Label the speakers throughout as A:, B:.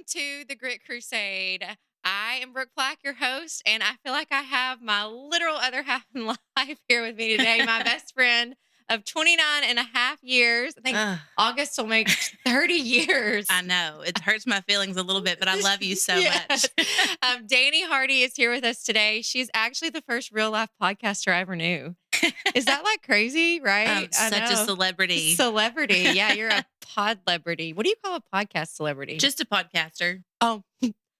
A: to the Grit Crusade. I am Brooke Black, your host, and I feel like I have my literal other half in life here with me today, my best friend of 29 and a half years. I think
B: Ugh,
A: August will make 30 years.
B: I know. It hurts my feelings a little bit, but I love you so
A: Yes.
B: much.
A: Dani Hardy is here with us today. She's actually the first real life podcaster I ever knew. Is that like crazy, right? I
B: Such a
A: know.
B: celebrity.
A: Celebrity. Yeah, you're a pod celebrity. What do you call a podcast celebrity?
B: Just a podcaster.
A: Oh,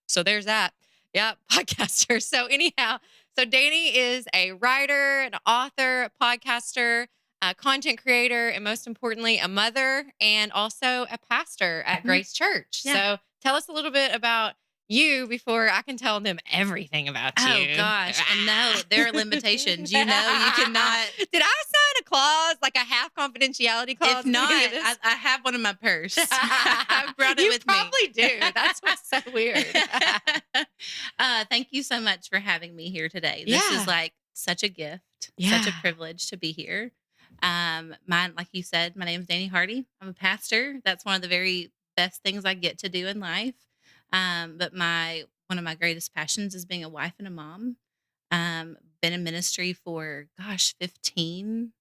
A: so there's that. Yeah, podcaster. So anyhow, so Dani is a writer, an author, a podcaster, a content creator, and most importantly, a mother and also a pastor at Grace Church.
B: Yeah.
A: So tell us a little bit about you before I can tell them everything about you.
B: Oh gosh. And no, there are limitations. You cannot.
A: Did I sign a clause, like a half confidentiality clause?
B: If not, I have one in my purse. I brought it
A: You
B: with me.
A: probably do. That's what's so weird.
B: Thank you so much for having me here today. This is like such a gift, such a privilege to be here. Like you said, my name is Dani Hardy. I'm a pastor. That's one of the very best things I get to do in life. But one of my greatest passions is being a wife and a mom. Been in ministry for 15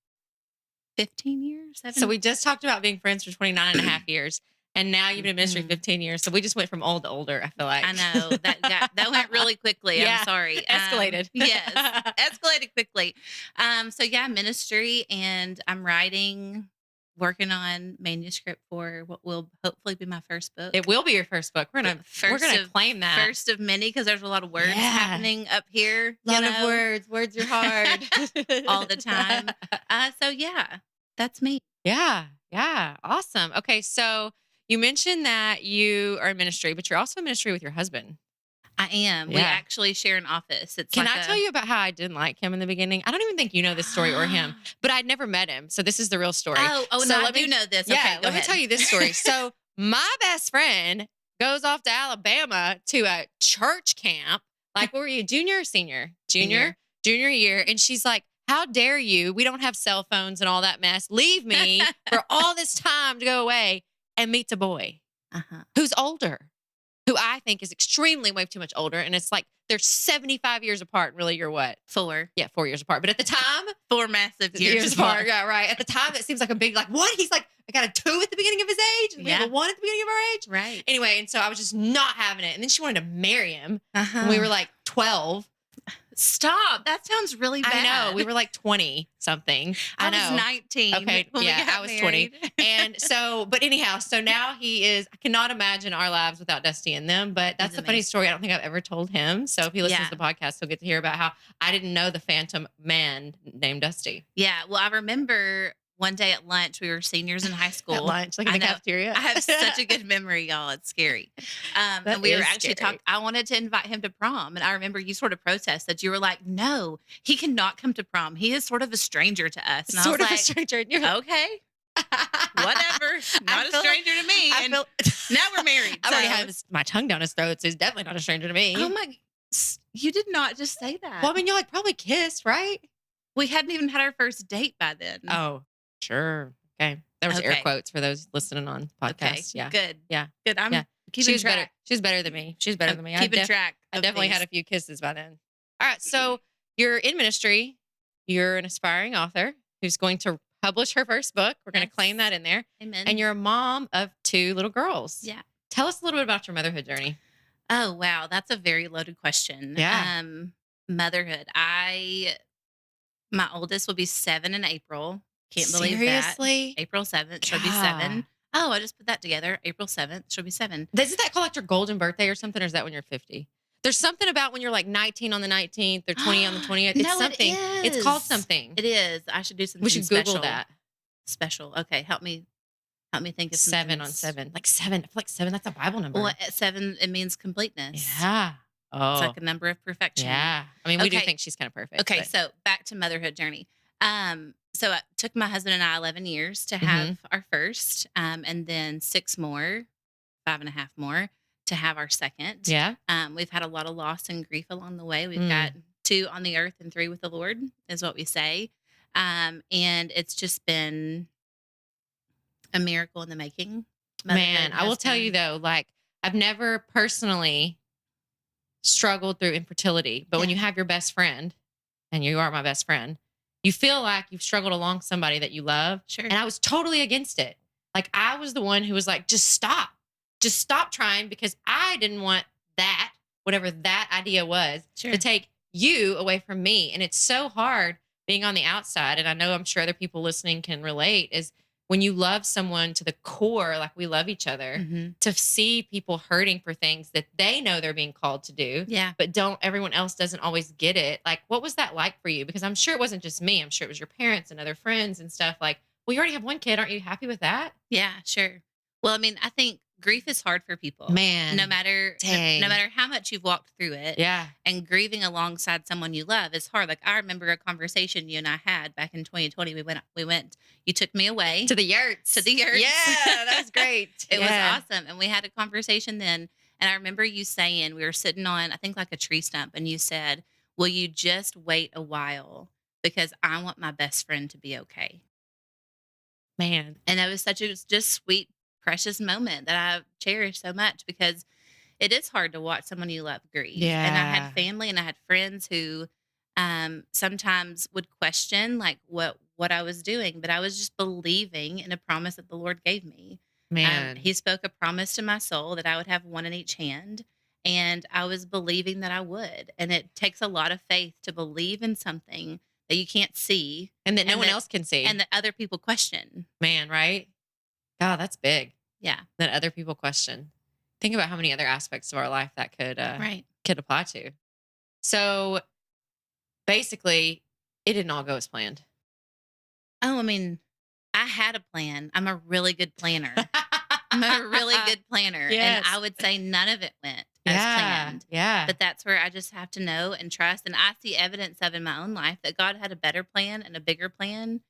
B: years.
A: So we just talked about being friends for 29 and a half years. And now you've been in ministry 15 years. So we just went from old to older, I feel like.
B: I know. That went really quickly.
A: Yeah.
B: I'm sorry.
A: Escalated.
B: Yes. Escalated quickly. Ministry, and I'm working on manuscript for what will hopefully be my first book.
A: It will be your first book. We're gonna claim that.
B: First of many, because there's a lot of words happening up here.
A: A lot of words. Words are hard.
B: All the time. That's me.
A: Yeah. Awesome. Okay, so you mentioned that you are in ministry, but you're also in ministry with your husband.
B: I am.
A: Yeah.
B: We actually share an office.
A: Can I tell you about how I didn't like him in the beginning? I don't even think you know this story or him, but I'd never met him. So this is the real story.
B: I do know this.
A: Yeah,
B: Okay,
A: let me tell you this story. So my best friend goes off to Alabama to a church camp. Like, what were you, junior or senior? Junior year. And she's like, how dare you? We don't have cell phones and all that mess. Leave me for all this time to go away and meet a boy who's older, who I think is extremely way too much older. And it's like they're 75 years apart. And really, you're what?
B: 4.
A: Yeah, 4 years apart. But at the time,
B: 4 massive years
A: apart. Yeah, right. At the time, it seems like a big, like, what? He's like, I got a 2 at the beginning of his age, and we have a 1 at the beginning of our age.
B: Right.
A: Anyway, and so I was just not having it. And then she wanted to marry him when we were like 12.
B: Stop. That sounds really bad.
A: I know. We were like 20 something.
B: I was 19.
A: Okay. Yeah, I was 20. And so, but anyhow, so now I cannot imagine our lives without Dusty in them. But that's a funny story. I don't think I've ever told him. So if he listens to the podcast, he'll get to hear about how I didn't know the phantom man named Dusty.
B: Yeah. Well, I remember one day at lunch, we were seniors in high school.
A: At lunch, like in the cafeteria.
B: I have such a good memory, y'all. It's scary. And we were actually talking. I wanted to invite him to prom. And I remember you sort of protested. You were like, no, he cannot come to prom. He is sort of a stranger to us. And
A: sort
B: I
A: of
B: was
A: a stranger. And you're like,
B: okay. Whatever. Not a stranger to me. And now we're married.
A: I already have my tongue down his throat, so he's definitely not a stranger to me.
B: Oh my, you did not just say that.
A: Well, I mean, y'all like probably kissed, right?
B: We hadn't even had our first date by then.
A: Oh, sure. Okay. There was air quotes for those listening on podcasts.
B: Okay.
A: Yeah.
B: Good.
A: Yeah.
B: Good. I'm keeping track.
A: She was better than me. She was better than me.
B: Keeping track.
A: I definitely had a few kisses by then. All right. So you're in ministry. You're an aspiring author who's going to publish her first book. We're going to claim that in there.
B: Amen.
A: And you're a mom of 2 little girls.
B: Yeah.
A: Tell us a little bit about your motherhood journey.
B: Oh, wow. That's a very loaded question.
A: Yeah.
B: Motherhood. My oldest will be 7 in April. Can't believe
A: Seriously?
B: that. April 7th. She'll be 7. Oh, I just put that together. April 7th. She'll be 7.
A: Isn't that called like your golden birthday or something? Or is that when you're 50? There's something about when you're like 19 on the 19th or 20 on the 20th. It's
B: No,
A: something.
B: it is.
A: It's called something.
B: It is. I should do something
A: We should
B: special.
A: Google that.
B: Special. Okay. Help me think of
A: 7 on 7. Like 7. I feel like 7, that's a Bible number.
B: Well, at 7, it means completeness.
A: Yeah. Oh.
B: It's like a number of perfection.
A: Yeah. I mean, we do think she's kind of perfect.
B: Okay.
A: But.
B: So back to motherhood journey. So it took my husband and I 11 years to have our first, and then 6 more, 5.5 more to have our second.
A: Yeah.
B: We've had a lot of loss and grief along the way. We've got 2 on the earth and 3 with the Lord, is what we say. And it's just been a miracle in the making.
A: Man, I will tell you though, like, I've never personally struggled through infertility, but when you have your best friend, and you are my best friend, you feel like you've struggled along somebody that you love.
B: Sure.
A: And I was totally against it. Like, I was the one who was like, just stop trying, because I didn't want that, whatever that idea was, to take you away from me. And it's so hard being on the outside. And I know, I'm sure other people listening can relate, is when you love someone to the core, like we love each other, to see people hurting for things that they know they're being called to do, but everyone else doesn't always get it. Like, what was that like for you? Because I'm sure it wasn't just me. I'm sure it was your parents and other friends and stuff. Like, well, you already have one kid. Aren't you happy with that?
B: Yeah, sure. Well, I mean, I think grief is hard for people.
A: Man.
B: No matter how much you've walked through it.
A: Yeah.
B: And grieving alongside someone you love is hard. Like, I remember a conversation you and I had back in 2020. We went, you took me away.
A: To the yurts.
B: Yeah,
A: that was great.
B: It was awesome. And we had a conversation then. And I remember you saying, we were sitting on, I think, like a tree stump. And you said, will you just wait a while? Because I want my best friend to be okay.
A: Man.
B: And that was such a just sweet, precious moment that I cherish so much, because it is hard to watch someone you love grieve.
A: Yeah.
B: And I had family and I had friends who sometimes would question like what I was doing, but I was just believing in a promise that the Lord gave me.
A: Man.
B: He spoke a promise to my soul that I would have one in each hand. And I was believing that I would. And it takes a lot of faith to believe in something that you can't see.
A: And that no one else can see.
B: And that other people question.
A: Man, right? God, that's big.
B: Yeah.
A: That other people question. Think about how many other aspects of our life that could apply to. So basically, it didn't all go as planned.
B: Oh, I mean, I had a plan. I'm a really good planner. I'm a really good planner.
A: Yes.
B: And I would say none of it went as planned.
A: Yeah.
B: But that's where I just have to know and trust. And I see evidence of in my own life that God had a better plan and a bigger plan.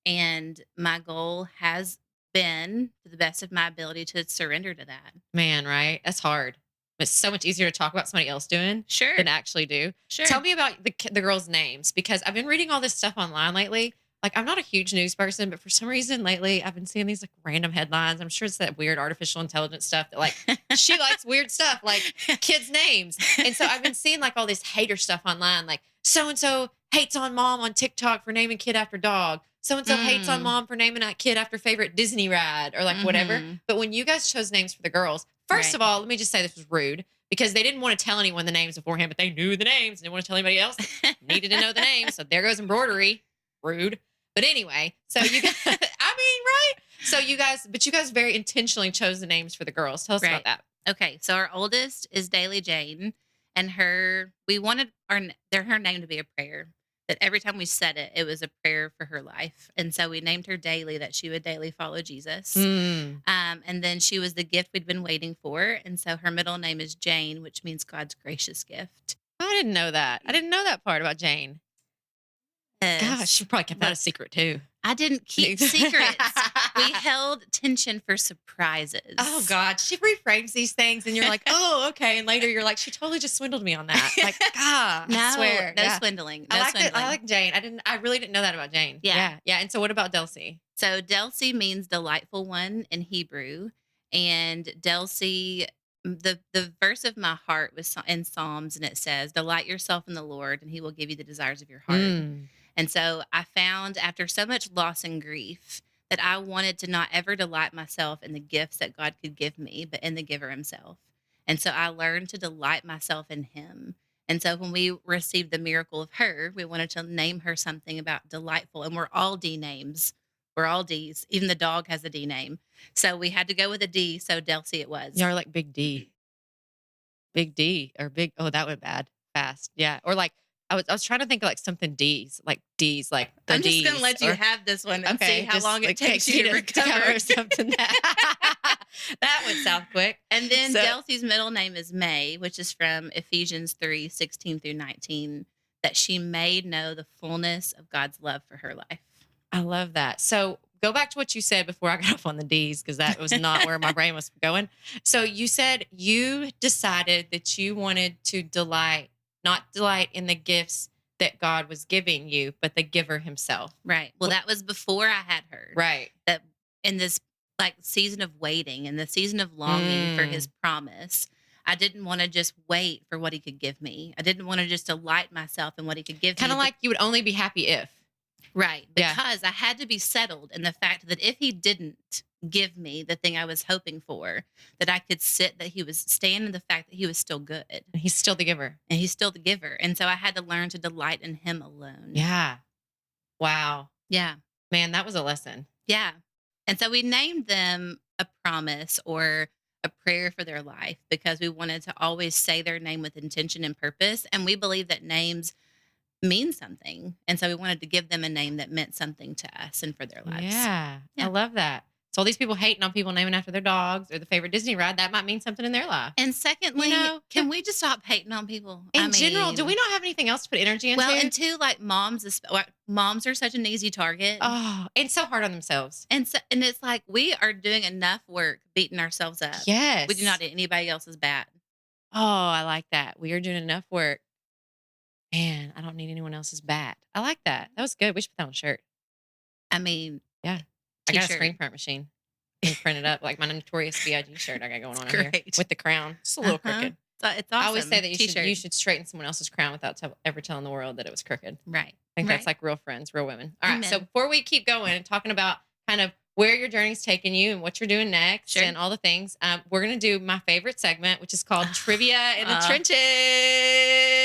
B: And my goal has been, to the best of my ability, to surrender to that.
A: Man, right? That's hard. It's so much easier to talk about somebody else doing than actually do.
B: Sure.
A: Tell me about the girls' names, because I've been reading all this stuff online lately. Like, I'm not a huge news person, but for some reason lately I've been seeing these like random headlines. I'm sure it's that weird artificial intelligence stuff that like she likes weird stuff like kids' names. And so I've been seeing like all this hater stuff online, like so-and-so hates on mom on TikTok for naming kid after dog. So-and-so hates on mom for naming a kid after favorite Disney ride or like whatever. But when you guys chose names for the girls, first of all, let me just say this was rude, because they didn't want to tell anyone the names beforehand, but they knew the names and didn't want to tell anybody else. Needed to know the names. So there goes embroidery. Rude. But anyway, so you guys, I mean, right? So you guys very intentionally chose the names for the girls. Tell us about that.
B: Okay. So our oldest is Daily Jane, and we wanted her name to be a prayer. That every time we said it, it was a prayer for her life. And so we named her Daily, that she would daily follow Jesus. And then she was the gift we'd been waiting for. And so her middle name is Jane, which means God's gracious gift.
A: I didn't know that. I didn't know that part about Jane. Gosh, she probably kept that a secret too.
B: I didn't keep secrets. We held tension for surprises.
A: Oh God, she reframes these things, and you're like, oh, okay. And later you're like, she totally just swindled me on that. Like, God, I swear,
B: no swindling. No
A: I
B: swindling.
A: I like Jane. I really didn't know that about Jane. Yeah. And so, what about Delcy?
B: So Delcy means delightful one in Hebrew, and Delcy. The verse of my heart was in Psalms, and it says, "Delight yourself in the Lord, and He will give you the desires of your heart." And so I found, after so much loss and grief, that I wanted to not ever delight myself in the gifts that God could give me, but in the giver himself. And so I learned to delight myself in him. And so when we received the miracle of her, we wanted to name her something about delightful. And we're all D names. We're all D's. Even the dog has a D name. So we had to go with a D. So Delcy it was.
A: You're like Big D. Big D or big. Oh, that went bad fast. Yeah. Or like, I was trying to think of like something D's, like the
B: I'm
A: D's.
B: just going to let you have this one and see how long it takes you to recover.
A: Something. That went south quick.
B: And then Delcy's middle name is May, which is from Ephesians 3:16 through 19, that she may know the fullness of God's love for her life.
A: I love that. So go back to what you said before I got off on the D's, because that was not where my brain was going. So you said you decided that you wanted to not delight in the gifts that God was giving you, but the giver himself.
B: Right. Well, that was before I had her.
A: Right.
B: That in this like season of waiting and the season of longing for his promise. I didn't want to just wait for what he could give me. I didn't want to just delight myself in what he could give me.
A: Kind of like you would only be happy if.
B: Right. Because I had to be settled in the fact that if he didn't give me the thing I was hoping for, that I could stand in the fact that he was still good.
A: And he's still the giver.
B: And he's still the giver. And so I had to learn to delight in him alone.
A: Yeah. Wow.
B: Yeah.
A: Man, that was a lesson.
B: Yeah. And so we named them a promise or a prayer for their life because we wanted to always say their name with intention and purpose. And we believe that names mean something. And so we wanted to give them a name that meant something to us and for their lives.
A: Yeah. I love that. So all these people hating on people naming after their dogs or the favorite Disney ride, that might mean something in their life.
B: And secondly, can we just stop hating on people?
A: In general, do we not have anything else to put energy into?
B: Well, and two, like moms are such an easy target.
A: Oh, it's so hard on themselves.
B: And it's like we are doing enough work beating ourselves up.
A: Yes.
B: We do not need anybody else's bat.
A: Oh, I like that. We are doing enough work. Man, I don't need anyone else's bat. I like that. That was good. We should put that on a shirt.
B: I mean,
A: yeah. I got a screen print machine. And print it up like my Notorious B.I.G. shirt I got going on here with the crown. Just a little crooked.
B: It's awesome.
A: I always say that you should straighten someone else's crown without ever telling the world that it was crooked.
B: Right.
A: I think that's like real friends, real women. All right. So before we keep going and talking about kind of where your journey's taking you and what you're doing next and all the things, we're going to do my favorite segment, which is called Trivia in the Trenches.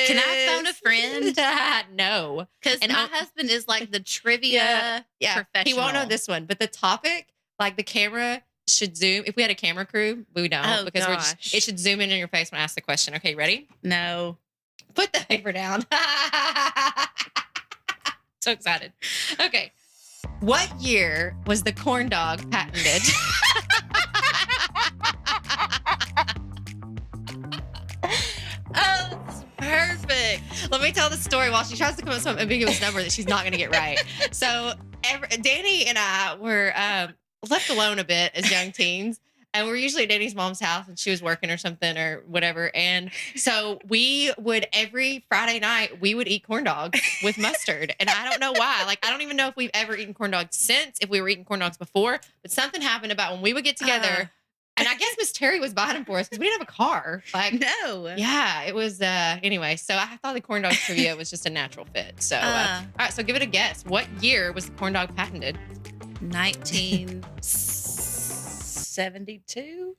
B: Can I phone a friend?
A: No.
B: Because my husband is like the trivia professional.
A: He won't know this one, but the topic, like the camera should zoom. If we had a camera crew, we don't because it should zoom in your face when I ask the question. Okay, ready?
B: No.
A: Put the paper down. So excited. Okay. What year was the corn dog patented?
B: Oh, that's perfect.
A: Let me tell the story while she tries to come up with some ambiguous number that she's not going to get right. So Dani and I were left alone a bit as young teens. And we're usually at Dani's mom's house and she was working or something or whatever. And so we would every Friday night, we would eat corn dogs with mustard. And I don't know why. Like, I don't even know if we've ever eaten corn dogs since, if we were eating corn dogs before. But something happened about when we would get together. And I guess Miss Terry was buying them for us because we didn't have a car. Like,
B: no.
A: Yeah, it was, anyway. So I thought the corn dog trivia was just a natural fit. So, all right, so give it a guess. What year was the corn dog patented?
B: 1972.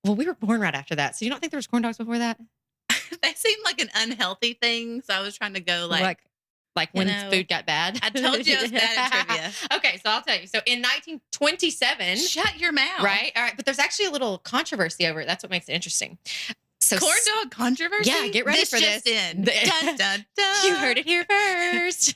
A: Well, we were born right after that. So you don't think there was corn dogs before that?
B: They seemed like an unhealthy thing. So I was trying to go like
A: when food got bad.
B: I told you I was bad at trivia.
A: Okay, so I'll tell you. So in 1927.
B: Shut your mouth.
A: Right? All right. But there's actually a little controversy over it. That's what makes it interesting. So
B: corn dog controversy?
A: Yeah, get ready for this.
B: Just in. Dun, dun, dun.
A: You heard it here first.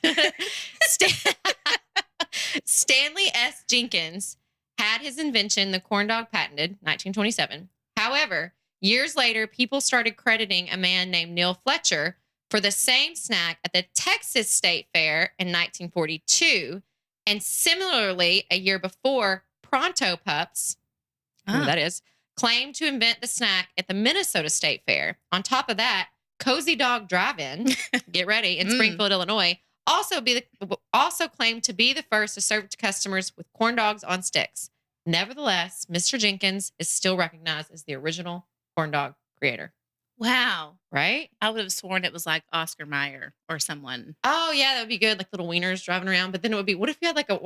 A: Stanley S. Jenkins had his invention, the corn dog, patented 1927. However, years later, people started crediting a man named Neil Fletcher for the same snack at the Texas State Fair in 1942. And similarly, a year before, Pronto Pups, who that is, claimed to invent the snack at the Minnesota State Fair. On top of that, Cozy Dog Drive-In, get ready, in Springfield, Illinois, also claimed to be the first to serve to customers with corn dogs on sticks. Nevertheless, Mr. Jenkins is still recognized as the original corn dog creator.
B: Wow.
A: Right?
B: I would have sworn it was like Oscar Mayer or someone.
A: Oh, yeah, that would be good. Like little wieners driving around. But then it would be, what if you had like a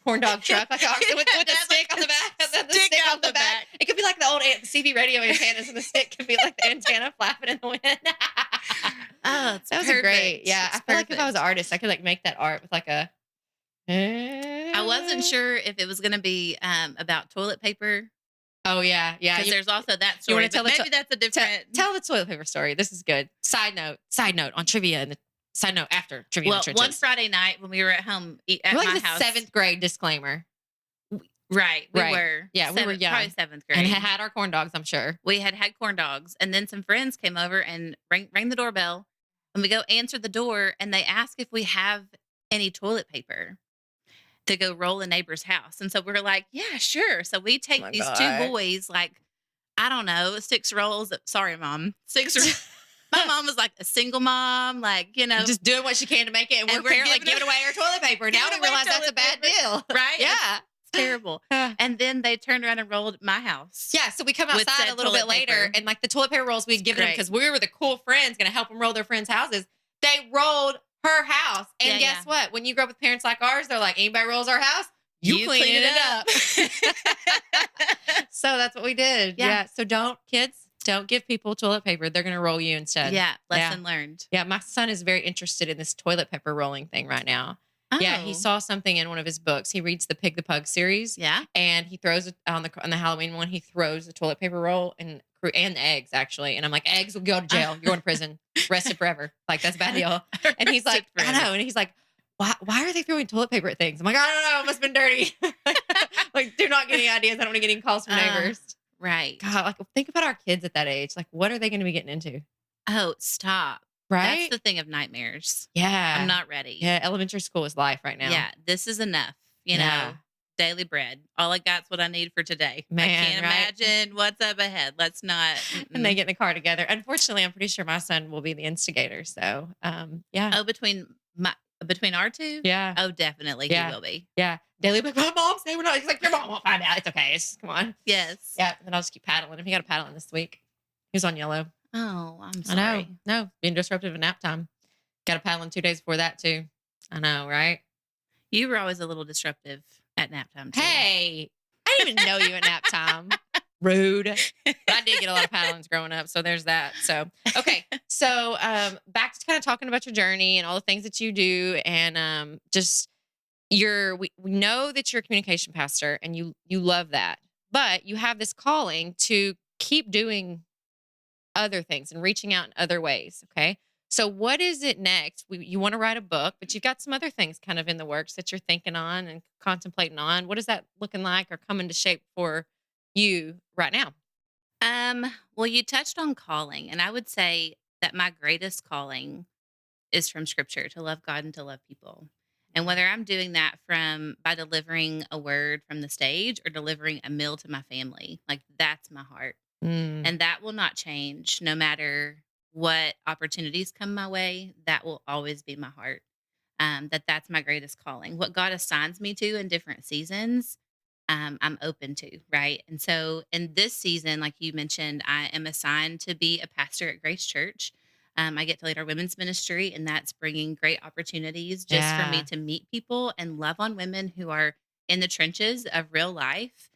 A: corn dog truck, like with the stick on the back? The stick on the back. It could be like the old CB radio antennas, and the stick could be like the antenna flapping in the wind.
B: Oh,
A: that was great. Yeah, I feel like if I was an artist, I could like make that art with like a.
B: I wasn't sure if it was going to be about toilet paper.
A: Oh, yeah. Yeah.
B: Because there's also that story. You want to tell maybe that's a different.
A: Tell the toilet paper story. This is good. Side note on trivia and side note after trivia.
B: Well, one Friday night when we were at home at my house.
A: 7th grade disclaimer.
B: Right. We were.
A: Yeah, we were young.
B: Probably 7th grade.
A: And had our corn dogs, I'm sure.
B: We had corn dogs. And then some friends came over and rang the doorbell. And we go answer the door and they ask if we have any toilet paper to go roll a neighbor's house. And so we're like, yeah, sure. So we take these two boys, like, I don't know, 6 rolls. Sorry, Mom. 6 rolls. My mom was like a single mom, like, just
A: doing what she can to make it. And we're apparently giving away our toilet paper. Now we realize that's a bad deal.
B: Right?
A: Yeah.
B: terrible. And then they turned around and rolled my house.
A: Yeah, so we come outside a little bit later, and like the toilet paper rolls we'd given them because we were the cool friends going to help them roll their friends' houses. They rolled her house. And guess what? When you grow up with parents like ours, they're like, anybody rolls our house, you clean it up. So that's what we did. Yeah. So kids, don't give people toilet paper. They're going to roll you instead.
B: Yeah. Lesson learned.
A: Yeah. My son is very interested in this toilet paper rolling thing right now. Oh. Yeah. He saw something in one of his books. He reads the Pig the Pug series. Yeah. And he throws it on the Halloween one. He throws the toilet paper roll and eggs, actually. And I'm like, eggs will go to jail. You're going to prison. Arrested forever. Like, that's a bad deal. And he's like, I know. And he's like, why are they throwing toilet paper at things? I'm like, I don't know. It must have been dirty. Like, do not get any ideas. I don't want to get any calls from neighbors.
B: Right.
A: God, like, think about our kids at that age. Like, what are they going to be getting into?
B: Oh, stop.
A: Right?
B: That's the thing of nightmares.
A: Yeah.
B: I'm not ready.
A: Yeah. Elementary school is life right now.
B: Yeah. This is enough. You know, daily bread. All I got's what I need for today. Man, I can't imagine what's up ahead. Let's not.
A: And they get in the car together. Unfortunately, I'm pretty sure my son will be the instigator. So, yeah.
B: Oh, between our two?
A: Yeah.
B: Oh, definitely he will be.
A: Yeah. Daily, like, my mom say we're not. He's like, your mom won't find out. It's okay. Come on.
B: Yes.
A: Yeah. And then I'll just keep paddling him. He got a paddling this week. He was on yellow.
B: Oh, I'm sorry.
A: I know. No, being disruptive at nap time. Got a paddling 2 days before that too. I know, right?
B: You were always a little disruptive at nap time too.
A: Hey, I didn't even know you at nap time. Rude. But I did get a lot of paddlings growing up. So there's that. So, okay. So, back to kind of talking about your journey and all the things that you do. And, just we know that you're a communication pastor and you love that, but you have this calling to keep doing other things and reaching out in other ways. Okay. So what is it next? You want to write a book, but you've got some other things kind of in the works that you're thinking on and contemplating on. What is that looking like or coming to shape for you right now?
B: Well, you touched on calling, and I would say that my greatest calling is from Scripture, to love God and to love people. And whether I'm doing that by delivering a word from the stage or delivering a meal to my family, like, that's my heart. And that will not change no matter what opportunities come my way. That will always be my heart. That's my greatest calling. What God assigns me to in different seasons, I'm open to, right? And so in this season, like you mentioned, I am assigned to be a pastor at Grace Church. I get to lead our women's ministry, and that's bringing great opportunities just for me to meet people and love on women who are in the trenches of real life,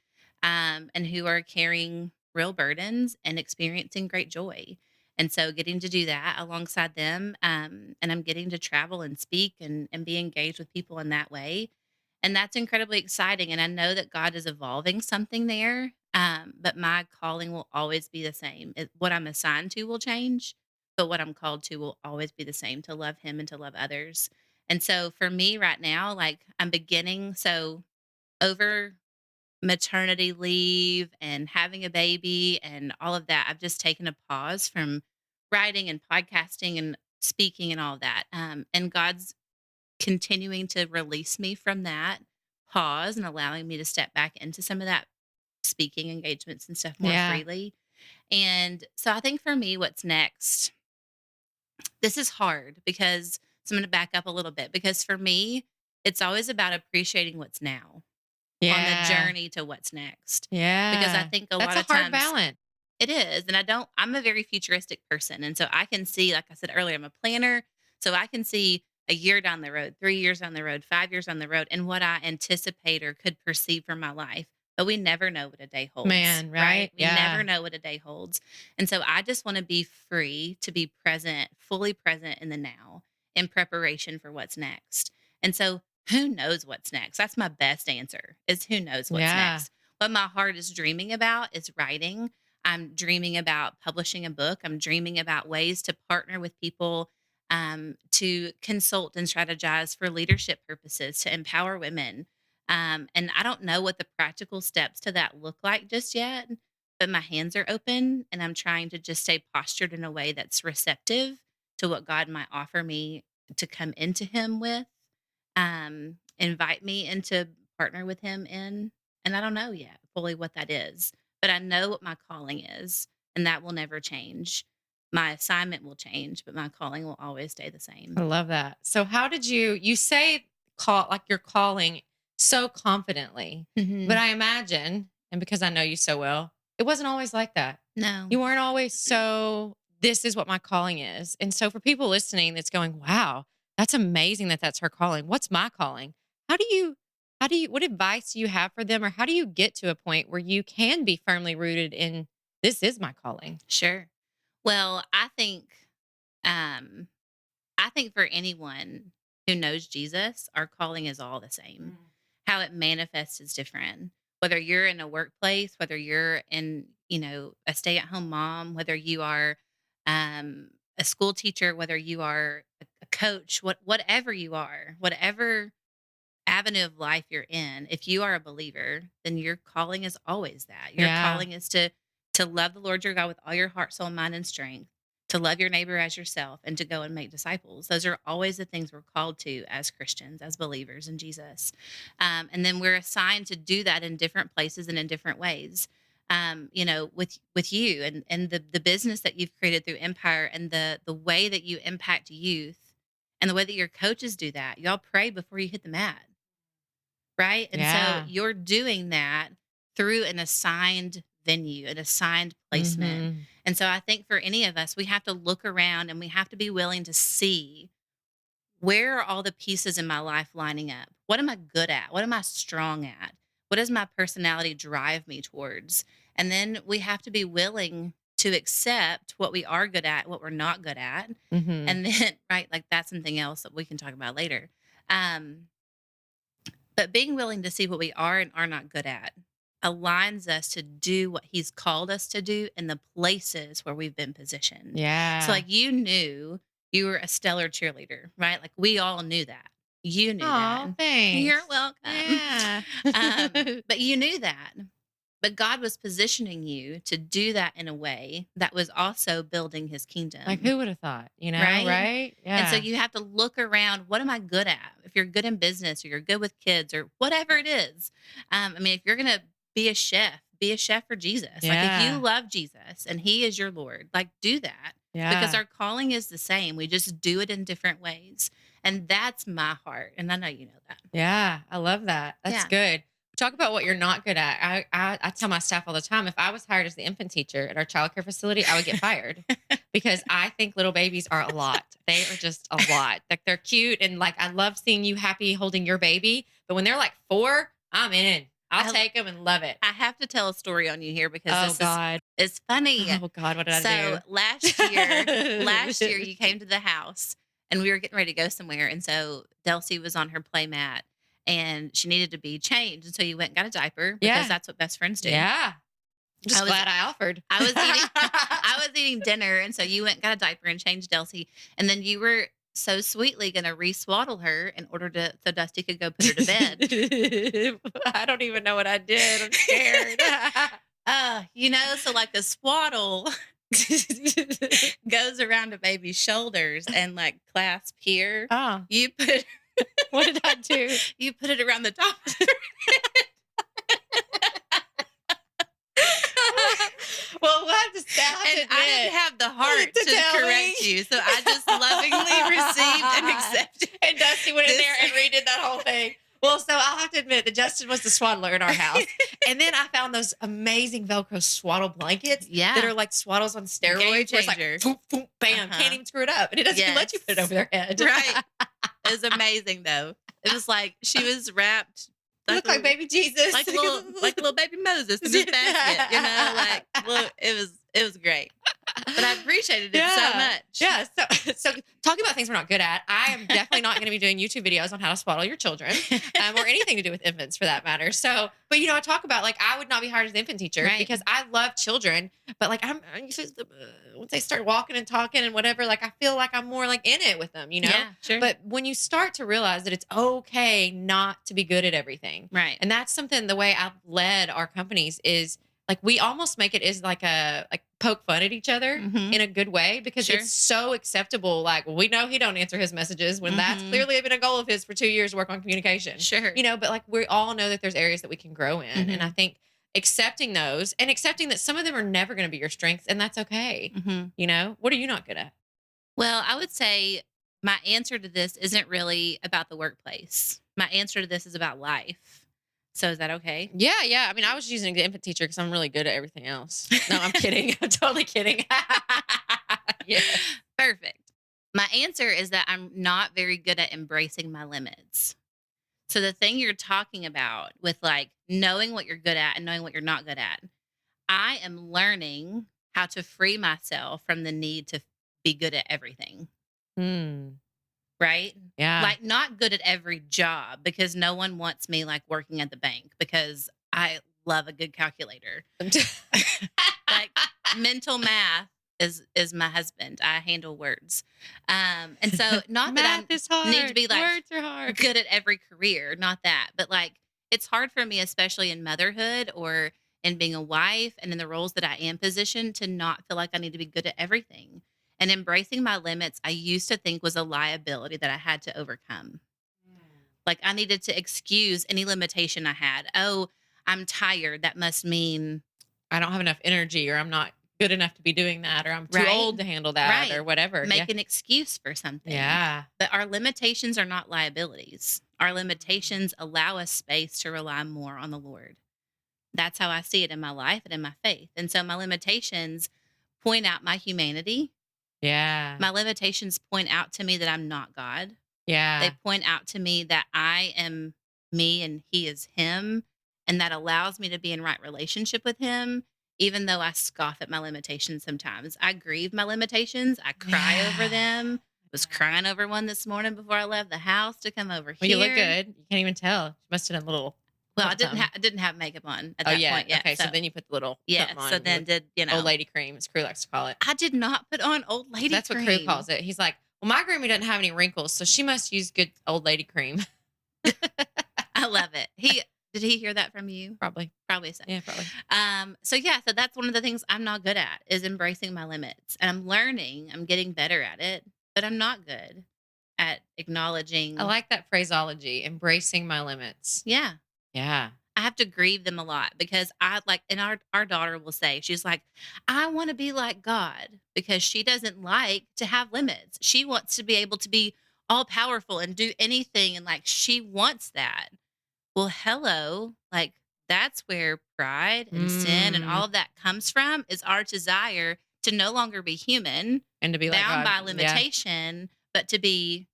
B: and who are carrying real burdens and experiencing great joy. And so getting to do that alongside them, and I'm getting to travel and speak and be engaged with people in that way. And that's incredibly exciting. And I know that God is evolving something there, but my calling will always be the same. What I'm assigned to will change, but what I'm called to will always be the same, to love Him and to love others. And so for me right now, like, I'm beginning, so over maternity leave and having a baby and all of that, I've just taken a pause from writing and podcasting and speaking and all of that. And God's continuing to release me from that pause and allowing me to step back into some of that speaking engagements and stuff more freely. And so I think for me, what's next, this is hard because, so I'm going to back up a little bit, because for me, it's always about appreciating what's now. On the journey to what's next. Yeah. Because I think a lot of times
A: that's a hard balance.
B: It is. And I'm a very futuristic person. And so I can see, like I said earlier, I'm a planner. So I can see a year down the road, 3 years down the road, 5 years down the road, and what I anticipate or could perceive for my life. But we never know what a day holds.
A: Man, right?
B: We never know what a day holds. And so I just want to be free to be present, fully present in the now, in preparation for what's next. And so who knows what's next? That's my best answer, is who knows what's next. What my heart is dreaming about is writing. I'm dreaming about publishing a book. I'm dreaming about ways to partner with people, to consult and strategize for leadership purposes, to empower women. And I don't know what the practical steps to that look like just yet, but my hands are open and I'm trying to just stay postured in a way that's receptive to what God might offer me to come into Him with. Invite me into partner with Him in, and I don't know yet fully what that is, but I know what my calling is, and that will never change. My assignment will change, but my calling will always stay the same.
A: I love that. So how did you say like your calling so confidently.
B: Mm-hmm.
A: But I imagine, and because I know you so well, it wasn't always like that.
B: No.
A: You weren't always so, this is what my calling is. And so for people listening that's going, wow, that's amazing that that's her calling. What's my calling? What advice do you have for them? Or how do you get to a point where you can be firmly rooted in, this is my calling?
B: Sure. Well, um, I think for anyone who knows Jesus, our calling is all the same. How it manifests is different. Whether you're in a workplace, whether you're in, a stay-at-home mom, whether you are a school teacher, whether you are a coach, whatever you are, whatever avenue of life you're in, if you are a believer, then your calling is always that. Your
A: Yeah.
B: calling is to love the Lord your God with all your heart, soul, mind, and strength, to love your neighbor as yourself, and to go and make disciples. Those are always the things we're called to as Christians, as believers in Jesus. And then we're assigned to do that in different places and in different ways. With you and the business that you've created through Empire, and the way that you impact youth, and the way that your coaches do that. Y'all pray before you hit the mat. Right? And
A: Yeah.
B: so you're doing that through an assigned venue, an assigned placement.
A: Mhm.
B: And so I think for any of us, we have to look around and we have to be willing to see, where are all the pieces in my life lining up? What am I good at? What am I strong at? What does my personality drive me towards? And then we have to be willing to accept what we are good at, what we're not good at.
A: Mhm.
B: And then, right, like that's something else that we can talk about later. But being willing to see what we are and are not good at aligns us to do what he's called us to do in the places where we've been positioned.
A: Yeah.
B: So like you knew you were a stellar cheerleader, right? Like we all knew that. You knew that.
A: Oh, thanks.
B: You're welcome.
A: Yeah.
B: But you knew that. But God was positioning you to do that in a way that was also building his kingdom.
A: Like, who would have thought,
B: Right?
A: right? Yeah.
B: And so you have to look around, what am I good at? If you're good in business, or you're good with kids, or whatever it is. If you're going to be a chef for Jesus. Like if you love Jesus and he is your Lord, like do that.
A: Yeah.
B: Because our calling is the same. We just do it in different ways. And that's my heart. And I know you know that.
A: Yeah. I love that. That's
B: Yeah.
A: good. Talk about what you're not good at. I tell my staff all the time, if I was hired as the infant teacher at our childcare facility, I would get fired because I think little babies are a lot. They are just a lot. Like they're cute. And like, I love seeing you happy holding your baby. But when they're like 4, I'm in. I'll take them and love it.
B: I have to tell a story on you here because
A: God.
B: It's funny.
A: Oh God, what did I do?
B: So last year you came to the house and we were getting ready to go somewhere. And so Delcy was on her play mat and she needed to be changed. And so you went and got a diaper because that's what best friends do.
A: Yeah. I'm just glad I offered.
B: I was eating dinner. And so you went and got a diaper and changed Delcy. And then you were so sweetly going to re-swaddle her in order so Dusty could go put her to bed.
A: I don't even know what I did. I'm scared.
B: So like the swaddle goes around a baby's shoulders and like clasp here.
A: Oh,
B: You put
A: what did I do?
B: you put it around the top of her head.
A: Well, we'll have to
B: And I didn't have the heart to correct you, so I just lovingly received and accepted.
A: And Dusty went in there and redid that whole thing. Well, so I'll have to admit that Justin was the swaddler in our house. And then I found those amazing Velcro swaddle blankets that are like swaddles on steroids. Where it's like, boom, boom, bam, can't even screw it up. And it doesn't even let you put it over their head.
B: Right. It was amazing, though. It was like she was wrapped.
A: Looked like baby Jesus.
B: Like little baby Moses in his basket, it was great. But I appreciated it so much.
A: Yeah. So talking about things we're not good at, I am definitely not going to be doing YouTube videos on how to swaddle your children or anything to do with infants for that matter. So, but I talk about like, I would not be hired as an infant teacher because I love children, but like once they start walking and talking and whatever, like I feel like I'm more like in it with them,
B: Yeah, sure.
A: But when you start to realize that it's okay not to be good at everything.
B: Right.
A: And that's something, the way I've led our companies is like, we almost make it is like poke fun at each other in a good way because it's so acceptable. Like, we know he don't answer his messages when that's clearly been a goal of his for 2 years to work on communication.
B: Sure.
A: But like, we all know that there's areas that we can grow in. And I think accepting those and accepting that some of them are never going to be your strengths and that's okay. What are you not good at?
B: Well, I would say my answer to this isn't really about the workplace. My answer to this is about life. So is that okay?
A: Yeah, yeah. I mean, I was using the infant teacher because I'm really good at everything else. No, I'm kidding. I'm totally kidding. Yeah.
B: Perfect. My answer is that I'm not very good at embracing my limits. So the thing you're talking about with like knowing what you're good at and knowing what you're not good at, I am learning how to free myself from the need to be good at everything.
A: Hmm.
B: Right?
A: Yeah.
B: Like, not good at every job because no one wants me, like, working at the bank because I love a good calculator. Like, mental math is my husband. I handle words. And so not that
A: Math is
B: I need to
A: hard.
B: be, like,
A: Words are hard.
B: good at every career, not that. But, like, it's hard for me, especially in motherhood or in being a wife and in the roles that I am positioned to not feel like I need to be good at everything. And embracing my limits, I used to think was a liability that I had to overcome. Like I needed to excuse any limitation I had. Oh, I'm tired. That must mean
A: I don't have enough energy, or I'm not good enough to be doing that, or I'm too
B: right,
A: old to handle that, or
B: right.
A: whatever. Yeah.
B: Make an excuse for something.
A: Yeah.
B: But our limitations are not liabilities. Our limitations allow us space to rely more on the Lord. That's how I see it in my life and in my faith. And so my limitations point out my humanity.
A: Yeah.
B: My limitations point out to me that I'm not God.
A: Yeah.
B: They point out to me that I am me and he is him. And that allows me to be in right relationship with him, even though I scoff at my limitations sometimes. I grieve my limitations. I cry over them. Was crying over one this morning before I left the house to come over
A: Well,
B: here.
A: you look good. You can't even tell. You must have done a little.
B: Well, I didn't have makeup on at
A: Oh,
B: that
A: yeah.
B: point yet.
A: Okay. So then you put the little.
B: yeah.
A: something on,
B: So then did
A: old lady cream, as Crew likes to call it.
B: I did not put on old lady
A: That's
B: cream.
A: what Crew calls it. He's like, well, my Grammy doesn't have any wrinkles, so she must use good old lady cream.
B: I love it. Did he hear that from you?
A: Probably.
B: Probably so.
A: Yeah, probably.
B: So that's one of the things I'm not good at is embracing my limits. And I'm learning, I'm getting better at it, but I'm not good at acknowledging.
A: I like that phraseology, embracing my limits.
B: Yeah.
A: Yeah.
B: I have to grieve them a lot because I like, and our daughter will say, she's like, I want to be like God because she doesn't like to have limits. She wants to be able to be all powerful and do anything. And like, she wants that. Well, hello, like that's where pride and sin and all of that comes from is our desire to no longer be human
A: and to be like
B: bound
A: God.
B: by limitation, but to be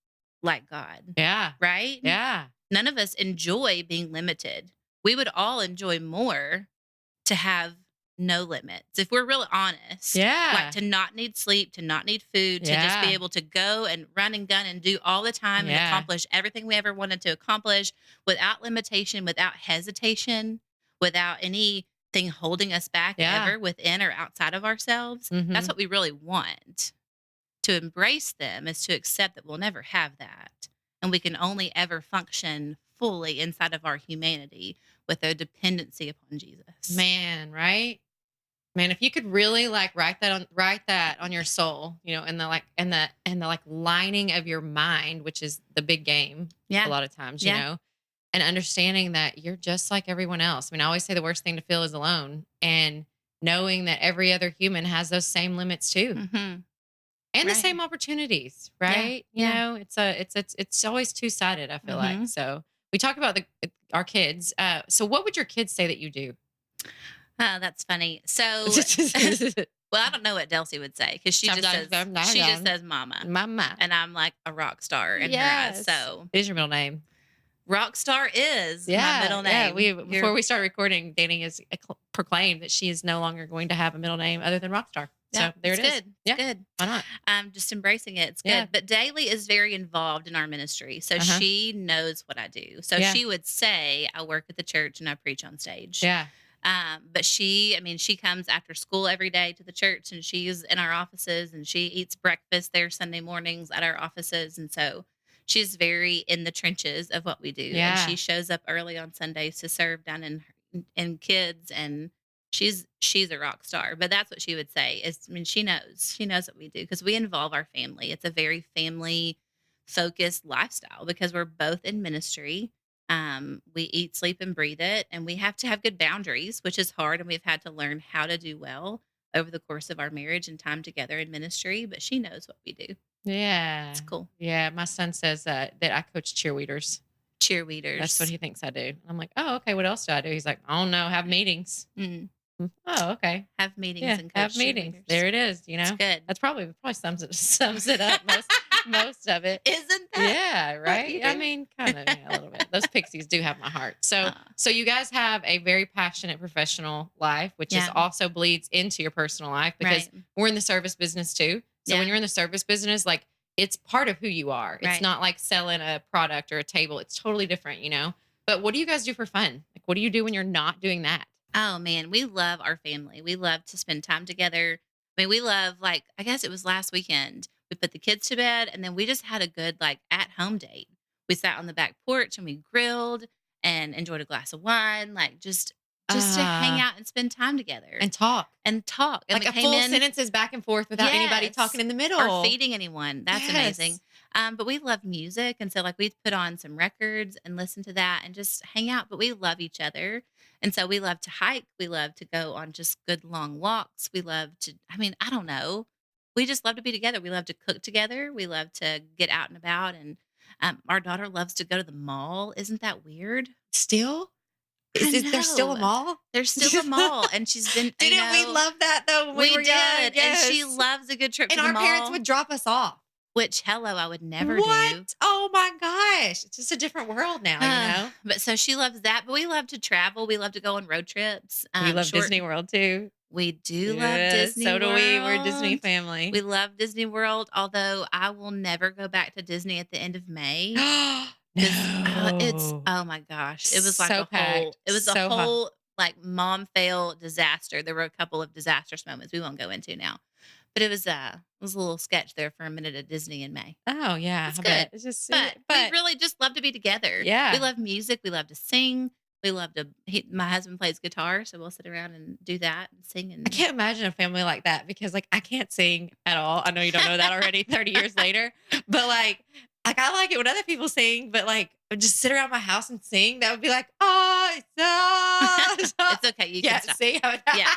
B: like God.
A: Yeah.
B: Right?
A: Yeah.
B: None of us enjoy being limited. We would all enjoy more to have no limits. If we're really honest.
A: Yeah.
B: Like to not need sleep, to not need food, to just be able to go and run and gun and do all the time and accomplish everything we ever wanted to accomplish without limitation, without hesitation, without anything holding us back ever within or outside of ourselves. That's what we really want. To embrace them is to accept that we'll never have that. And we can only ever function fully inside of our humanity with a dependency upon Jesus.
A: Man, right? Man, if you could really like write that on your soul, you know, and the like lining of your mind, which is the big game a lot of times, you know, and understanding that you're just like everyone else. I mean, I always say the worst thing to feel is alone, and knowing that every other human has those same limits too.
B: Mm-hmm.
A: And the same opportunities, right? You know, it's always two-sided, I feel like. So we talk about our kids. So what would your kids say that you do?
B: Oh, that's funny. So, well, I don't know what Delcy would say because she just says mama.
A: Mama.
B: And I'm like a rock star in her eyes. So
A: it is your middle name.
B: Rock star is my middle name.
A: Yeah, before we start recording, Dani has proclaimed that she is no longer going to have a middle name other than Rockstar. So there it is.
B: Good. It's good.
A: Why not?
B: I'm just embracing it. It's good.
A: Yeah.
B: But Daly is very involved in our ministry. So she knows what I do. So she would say, I work at the church and I preach on stage.
A: Yeah.
B: But she comes after school every day to the church and she's in our offices and she eats breakfast there Sunday mornings at our offices. And so she's very in the trenches of what we do.
A: Yeah.
B: And she shows up early on Sundays to serve down in kids, and she's a rock star. But that's what she would say she knows what we do because we involve our family. It's a very family focused lifestyle because we're both in ministry. We eat, sleep, and breathe it, and we have to have good boundaries, which is hard. And we've had to learn how to do well over the course of our marriage and time together in ministry, but she knows what we do.
A: Yeah.
B: It's cool.
A: Yeah. My son says that I coach cheerleaders. That's what
B: Cheerleaders.
A: he thinks I do. I'm like, oh, okay. What else do I do? He's like, I don't know. Have meetings.
B: Mm.
A: Oh, okay.
B: Have meetings
A: Yeah,
B: and
A: have
B: coach
A: meetings.
B: cheerleaders.
A: There it is.
B: It's good.
A: That's probably sums it up most of it.
B: Isn't that
A: Yeah,
B: what
A: right.
B: you
A: I
B: do?
A: mean, kind of a little bit. Those pixies do have my heart. So,
B: Aw.
A: so you guys have a very passionate professional life, which is
B: Yeah.
A: also bleeds into your personal life because
B: Right.
A: we're in the service business too. So when
B: Yeah.
A: you're in the service business, like it's part of who you are. It's
B: Right.
A: not like selling a product or a table. It's totally different. But what do you guys do for fun? Like, what do you do when you're not doing that?
B: Oh man, we love our family. We love to spend time together. I mean, we love I guess it was last weekend. We put the kids to bed and then we just had a good at home date. We sat on the back porch and we grilled and enjoyed a glass of wine, just to hang out and spend time together
A: And talk.
B: and talk. And
A: Like
B: we
A: a
B: came
A: full
B: in
A: sentences back and forth without anybody
B: yes,
A: talking in the middle.
B: or feeding anyone. That's amazing.
A: Yes.
B: But we love music. And so we put on some records and listen to that and just hang out. But we love each other. And so we love to hike. We love to go on just good long walks. We love to, I mean, I don't know. We just love to be together. We love to cook together. We love to get out and about. And our daughter loves to go to the mall. Isn't that weird?
A: Still?
B: I
A: There's still a
B: know.
A: mall?
B: There's still a mall. And she's been,
A: Didn't we love that though when we
B: we
A: were
B: did.
A: young?
B: And she
A: Yes.
B: loves a good trip
A: And
B: to the
A: our
B: mall.
A: parents would drop us off.
B: Which, hello, I would never do.
A: What? Oh my gosh. It's just a different world now,
B: But so she loves that. But we love to travel. We love to go on road trips.
A: We love Disney World too.
B: We do love
A: Yes,
B: Disney
A: so do
B: World.
A: we. We're a Disney family.
B: We love Disney World, although I will never go back to Disney at the end of May. 'Cause, it's
A: No.
B: oh my gosh. It was
A: So
B: a whole
A: packed.
B: it was
A: So
B: a
A: hot.
B: whole mom fail disaster. There were a couple of disastrous moments we won't go into now. But it was a little sketch there for a minute at Disney in May.
A: Oh yeah.
B: It's
A: I
B: good.
A: bet. It's just
B: But we really just love to be together.
A: Yeah.
B: We love music. We love to sing. We love to. My husband plays guitar, so we'll sit around and do that and sing. And
A: I can't imagine a family like that because I can't sing at all. I know you don't know that already 30 years later, but I like it when other people sing, but just sit around my house and sing. That would be like, oh,
B: it's okay. You
A: yeah,
B: can stop.
A: see,
B: Yeah,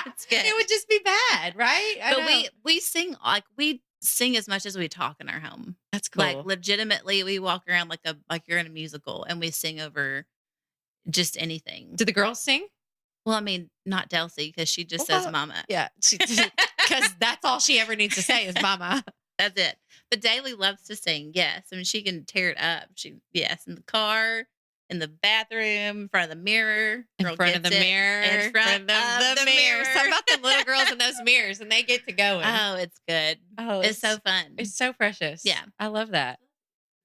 B: it's good.
A: It would just be bad, right? I
B: But
A: know.
B: we sing we sing as much as we talk in our home.
A: That's cool.
B: Legitimately, we walk around like you're in a musical, and we sing over just anything.
A: Do the girls sing?
B: Well, I mean, not Delcy because she just
A: Well,
B: says "mama."
A: Yeah, because that's all she ever needs to say is "mama."
B: That's it. But Daly loves to sing. Yes. I mean, she can tear it up. Yes. In the car, in the bathroom, in front of the mirror.
A: In
B: Girl
A: front of
B: gets
A: the
B: it.
A: mirror.
B: In front of the mirror.
A: Something about them little girls in those mirrors, and they get to going.
B: Oh, it's good.
A: Oh,
B: It's so fun.
A: It's so precious.
B: Yeah.
A: I love that.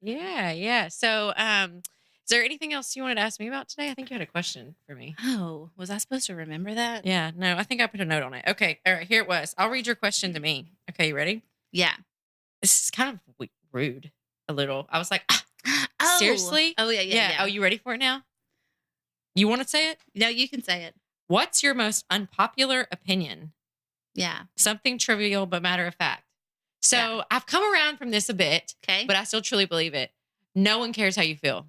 A: Yeah, yeah. So, is there anything else you wanted to ask me about today? I think you had a question for me.
B: Oh, was I supposed to remember that?
A: Yeah, no, I think I put a note on it. Okay, all right, here it was. I'll read your question to me. Okay, you ready?
B: Yeah.
A: This is kind of rude, a little. I was like,
B: Oh.
A: seriously?
B: Oh, yeah.
A: Oh, you ready for it now? You want to say it?
B: No, you can say it.
A: What's your most unpopular opinion?
B: Yeah.
A: Something trivial but matter of fact. So
B: Yeah.
A: I've come around from this a bit,
B: Okay.
A: but I still truly believe it. No one cares how you feel.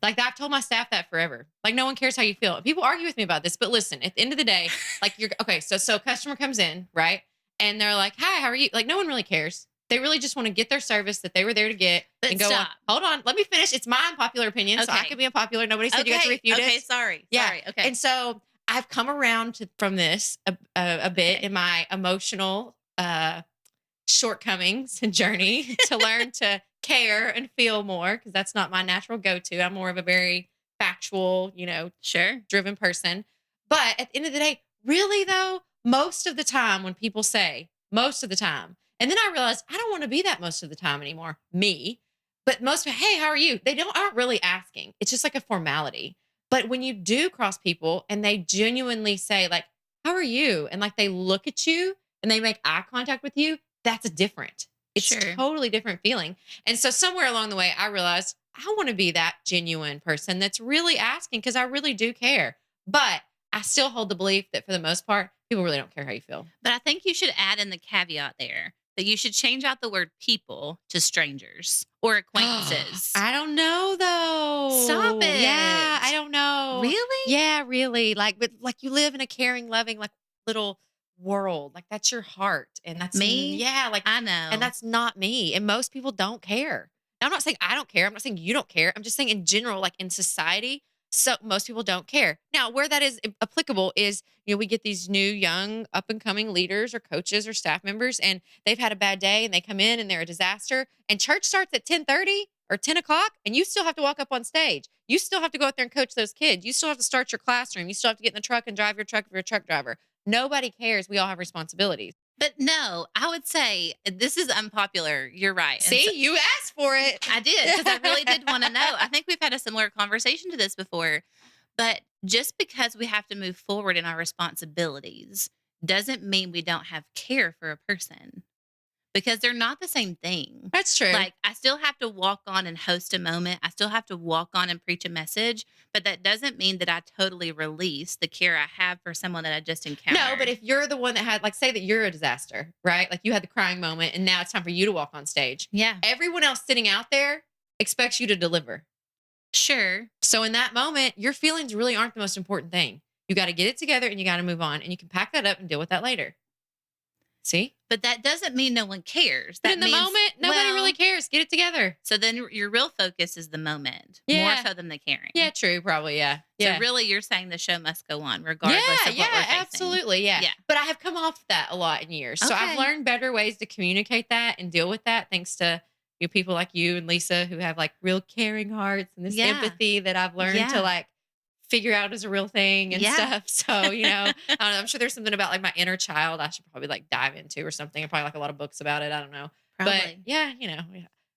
A: I've told my staff that forever. No one cares how you feel. People argue with me about this, but listen, at the end of the day, you're okay. So a customer comes in, right? And they're like, hi, how are you? No one really cares. They really just want to get their service that they were there to get
B: But
A: and go
B: stop.
A: on. Hold on. Let me finish. It's my unpopular opinion. So I
B: Okay.
A: could be unpopular. Nobody said you got to refute
B: okay.
A: it.
B: Sorry.
A: Yeah.
B: Sorry. Okay.
A: And so I've come around from this a bit
B: Okay.
A: in my emotional shortcomings and journey to learn to care and feel more because that's not my natural go-to. I'm more of a very factual,
B: Sure.
A: driven person. But at the end of the day, really though, most of the time when people say most of the time, and then I realized I don't want to be that most of the time anymore, me. But hey, how are you? They aren't really asking. It's just like a formality. But when you do cross people and they genuinely say how are you? And they look at you and they make eye contact with you, that's different. It's
B: Sure.
A: a totally different feeling. And so somewhere along the way, I realized I want to be that genuine person that's really asking because I really do care. But I still hold the belief that for the most part, people really don't care how you feel.
B: But I think you should add in the caveat there that you should change out the word people to strangers or acquaintances.
A: I don't know though.
B: Stop it.
A: Yeah, I don't know.
B: Really?
A: Yeah, really. But you live in a caring, loving, little world. Like that's your heart. And that's
B: Me?
A: yeah, like
B: I know.
A: and that's not me. And most people don't care. Now, I'm not saying I don't care. I'm not saying you don't care. I'm just saying in general, like in society, so most people don't care. Now, where that is applicable is, we get these new young up and coming leaders or coaches or staff members, and they've had a bad day and they come in and they're a disaster. And church starts at 10:30 or 10 o'clock, and you still have to walk up on stage. You still have to go out there and coach those kids. You still have to start your classroom. You still have to get in the truck and drive your truck if you're a truck driver. Nobody cares. We all have responsibilities.
B: But no, I would say this is unpopular. You're right.
A: See, you asked for it.
B: I did, because I really did want to know. I think we've had a similar conversation to this before. But just because we have to move forward in our responsibilities doesn't mean we don't have care for a person, because they're not the same thing.
A: That's true.
B: Like, I still have to walk on and host a moment. I still have to walk on and preach a message, but that doesn't mean that I totally release the care I have for someone that I just encountered.
A: No, but if you're the one that had, like, say that you're a disaster, right? Like you had the crying moment and now it's time for you to walk on stage.
B: Yeah.
A: Everyone else sitting out there expects you to deliver.
B: Sure.
A: So in that moment, your feelings really aren't the most important thing. You got to get it together and you got to move on, and you can pack that up and deal with that later. See?
B: But that doesn't mean no one cares.
A: But
B: That
A: in the
B: means,
A: moment, nobody really cares. Get it together.
B: So then your real focus is the moment,
A: Yeah.
B: more so than the caring.
A: Yeah, true. Probably. Yeah.
B: So
A: Yeah.
B: really, you're saying the show must go on regardless of what we're facing.
A: Absolutely. Yeah.
B: Yeah.
A: But I have come off that a lot in years. So I've
B: Okay.
A: learned better ways to communicate that and deal with that, thanks to people like you and Lisa, who have like real caring hearts and this
B: Yeah.
A: empathy that I've learned
B: Yeah.
A: to like figure out as a real thing and
B: Yeah.
A: stuff. So, I don't know, I'm sure there's something about like my inner child I should probably like dive into or something. I probably like a lot of books about it. I don't know. But
B: Probably.
A: yeah, yeah.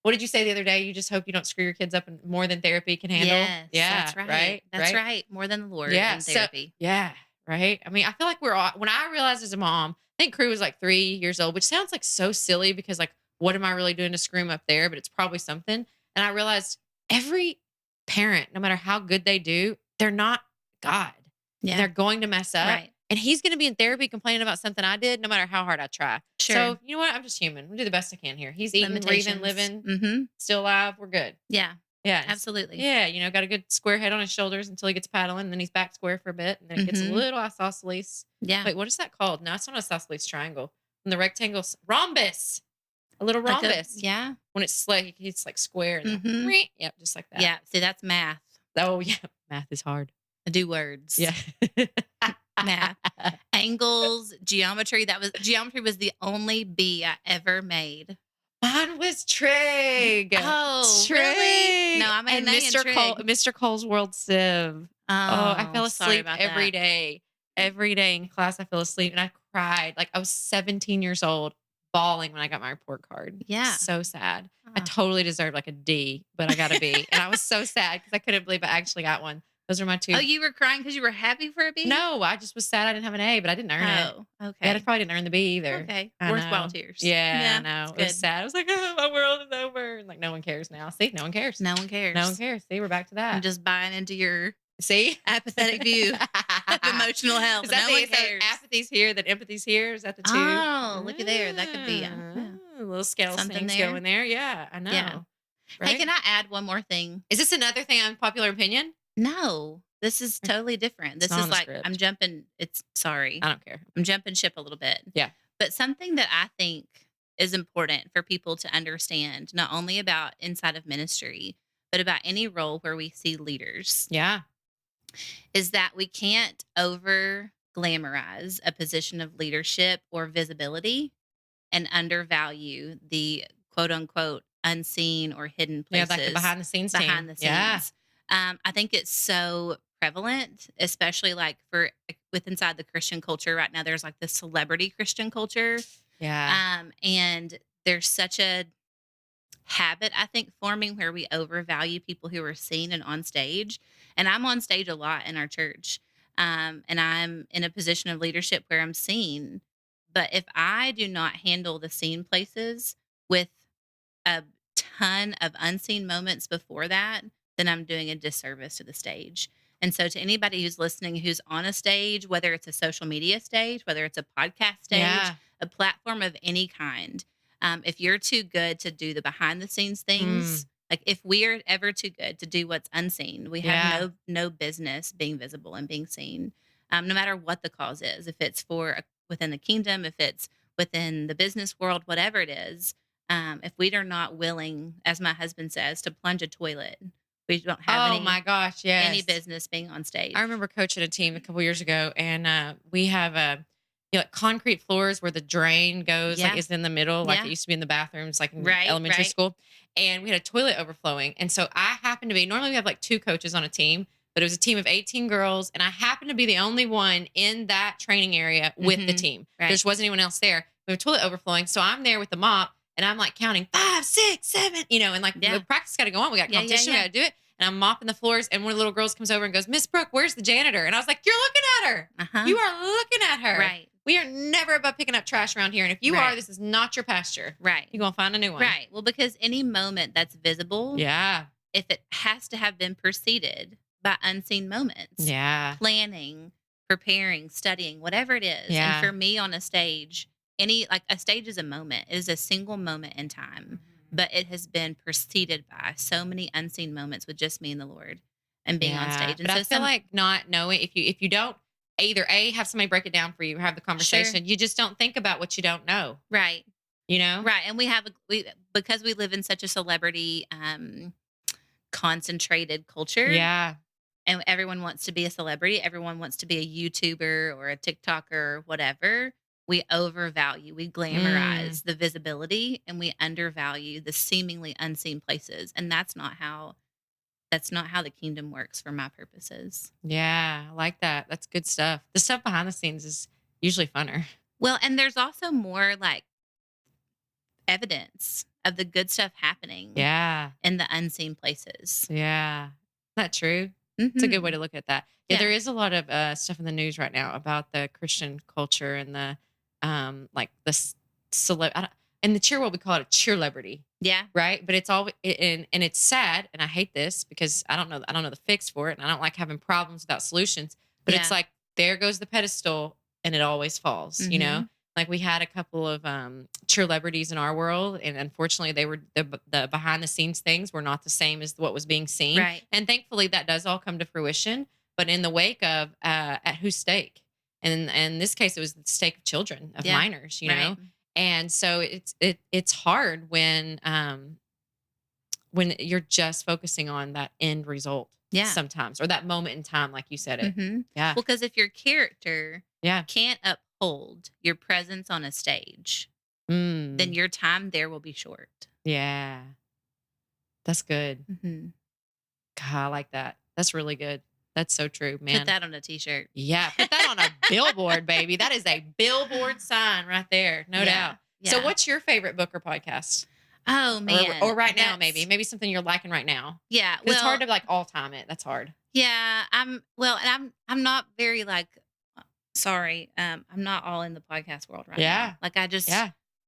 A: What did you say the other day? You just hope you don't screw your kids up and more than therapy can handle.
B: Yes,
A: Yeah.
B: that's right.
A: Right.
B: That's right. More than the Lord
A: Yeah.
B: in therapy.
A: Yeah. Right. I mean, I feel like we're all, when I realized as a mom, I think Crew was like 3 years old, which sounds like so silly because like, what am I really doing to screw him up there? But it's probably something. And I realized every parent, no matter how good they do, they're not God.
B: Yeah.
A: They're going to mess up.
B: Right.
A: And he's going to be in therapy complaining about something I did, no matter how hard I try.
B: Sure.
A: So, you know what? I'm just human. We'll do the best I can here. He's eating, breathing, living,
B: Mm-hmm.
A: still alive. We're good.
B: Yeah.
A: Yeah.
B: Absolutely.
A: Yeah. Got a good square head on his shoulders until he gets paddling. And then he's back square for a bit. And then it gets a
B: Mhm.
A: little isosceles.
B: Yeah.
A: Wait, what is that called? No, it's not an isosceles triangle. When the rectangle's rhombus. A little
B: Like
A: rhombus.
B: yeah.
A: When it's like, it's like square. And
B: Mhm.
A: yep, just like that.
B: Yeah. See, that's math.
A: Oh, yeah. Math is hard.
B: I do words.
A: Yeah.
B: Math. Angles, geometry. Geometry was the only B I ever made.
A: Mine was trig.
B: Oh,
A: Trig.
B: really? No, I made
A: and
B: an A in
A: Mr.
B: trig.
A: Mr. Cole's World Civ. Oh, I fell
B: sorry
A: asleep
B: about
A: every
B: that.
A: day. Every day in class, I fell asleep and I cried. Like I was 17 years old, bawling when I got my report card.
B: Yeah.
A: So sad. I
B: Oh.
A: totally deserved like a D, but I got a B. And I was so sad because I couldn't believe I actually got one. Those are my two.
B: Oh, you were crying because you were happy for a B?
A: No, I just was sad I didn't have an A, but I didn't earn it.
B: Oh, okay.
A: Yeah, I probably didn't earn the B either.
B: Okay.
A: I
B: Worthwhile
A: know.
B: tears.
A: Yeah, I know.
B: it's
A: It was
B: good.
A: sad. I was like, oh, my world is over. And like, no one cares now. See, no one cares.
B: No one cares.
A: No one cares. See, we're back to that.
B: I'm just buying into your
A: See?
B: apathetic view of emotional health.
A: Is that
B: No one
A: so
B: cares.
A: apathy's here, then empathy's here? Is that the two?
B: Oh, looky there. That could be
A: A little scale
B: Something
A: things
B: there.
A: going there. Yeah, I know.
B: Yeah.
A: Right?
B: Hey, can I add one more thing?
A: Is this another thing unpopular opinion?
B: No, this is totally different. This
A: not
B: is
A: on the
B: like,
A: script.
B: I'm jumping. Sorry.
A: I don't care.
B: I'm jumping ship a little bit.
A: Yeah.
B: But something that I think is important for people to understand, not only about inside of ministry, but about any role where we see leaders,
A: Yeah.
B: is that we can't over glamorize a position of leadership or visibility and undervalue the quote unquote unseen or hidden
A: Yeah,
B: places
A: like the behind the scenes team.
B: behind the scenes.
A: Yeah.
B: I think it's so prevalent, especially like with inside the Christian culture right now. There's like this celebrity Christian culture,
A: Yeah.
B: and there's such a habit, I think, forming where we overvalue people who are seen and on stage. And I'm on stage a lot in our church, and I'm in a position of leadership where I'm seen. But if I do not handle the seen places with a ton of unseen moments before that, then I'm doing a disservice to the stage. And so, to anybody who's listening, who's on a stage, whether it's a social media stage, whether it's a podcast stage,
A: Yeah.
B: a platform of any kind, if you're too good to do the behind the scenes things, like if we are ever too good to do what's unseen, we have no business being visible and being seen, no matter what the cause is. If it's for within the kingdom, if it's within the business world, whatever it is, if we are not willing, as my husband says, to plunge a toilet, we don't have
A: Oh my gosh, yes.
B: any business being on stage.
A: I remember coaching a team a couple years ago, and we have like concrete floors where the drain goes, like is in the middle, like it used to be in the bathrooms, like in elementary school. And we had a toilet overflowing. And so I happened to be, normally we have like 2 coaches on a team, but it was a team of 18 girls. And I happened to be the only one in that training area with the team. There just wasn't anyone else there. We have a toilet overflowing. So I'm there with the mop and I'm like counting 5, 6, 7, and like the practice got to go on. We got competition, we got to do it. And I'm mopping the floors. And one of the little girls comes over and goes, Miss Brooke, where's the janitor? And I was like, you're looking at her. You are looking at her.
B: Right.
A: We are never above picking up trash around here. And if you are, this is not your pasture.
B: Right.
A: You're going to find a new one.
B: Right. Well, because any moment that's visible, if it has to have been preceded by unseen moments, planning, preparing, studying, whatever it is. And for me on a stage, a stage is a moment. It is a single moment in time, but it has been preceded by so many unseen moments with just me and the Lord and being on stage. And
A: but so I feel like not knowing, if you don't, either have somebody break it down for you or have the conversation. You just don't think about what you don't know.
B: Right.
A: Right.
B: And because we live in such a celebrity concentrated culture. And everyone wants to be a celebrity. Everyone wants to be a YouTuber or a TikToker or whatever. We overvalue, we glamorize the visibility, and we undervalue the seemingly unseen places. And that's not how the kingdom works for my purposes.
A: Yeah, I like that. That's good stuff. The stuff behind the scenes is usually funner.
B: Well, and there's also more like evidence of the good stuff happening. In the unseen places.
A: Yeah. Isn't that true? It's a good way to look at that. Yeah, there is a lot of stuff in the news right now about the Christian culture and the like the in the cheer world, we call it a cheerlebrity. Right. But it's all and it's sad. And I hate this because I don't know the fix for it. And I don't like having problems without solutions. But it's like, there goes the pedestal and it always falls, Like we had a couple of cheerlebrities in our world. And unfortunately, they were the behind the scenes things were not the same as what was being seen.
B: Right.
A: And thankfully, that does all come to fruition. But in the wake of at whose stake? And in this case, it was the stake of children, of minors, you know? And so it's hard when you're just focusing on that end result sometimes, or that moment in time, like you said it.
B: Well, because if your character can't uphold your presence on a stage, then your time there will be short.
A: Yeah. That's good. God, I like that. That's really good. That's so true, man.
B: Put that on a t-shirt.
A: Yeah, put that on a billboard, baby. That is a billboard sign right there, no doubt. So what's your favorite book or podcast?
B: Oh, man.
A: Or right now, maybe something you're liking right now.
B: Yeah.
A: Well, it's hard to like all time it. That's hard.
B: Yeah. I'm not very sorry. I'm not all in the podcast world right now. Like I just,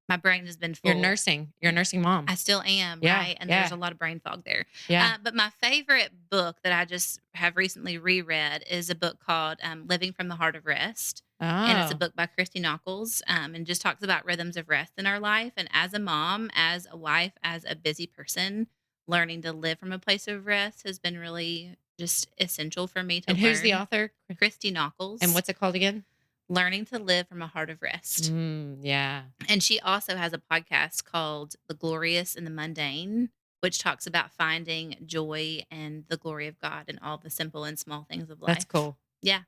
B: my brain has been full.
A: You're a nursing mom.
B: I still am, right? And there's a lot of brain fog there. But my favorite book that I just have recently reread is a book called Living from the Heart of Rest. And it's a book by Christy Nockels, and just talks about rhythms of rest in our life. And as a mom, as a wife, as a busy person, learning to live from a place of rest has been really just essential for me to learn.
A: And who's the author?
B: Christy Nockels.
A: And what's it called again?
B: Learning to Live from a Heart of Rest.
A: Yeah.
B: And she also has a podcast called The Glorious and the Mundane, which talks about finding joy and the glory of God in all the simple and small things of life.
A: That's cool.
B: Yeah.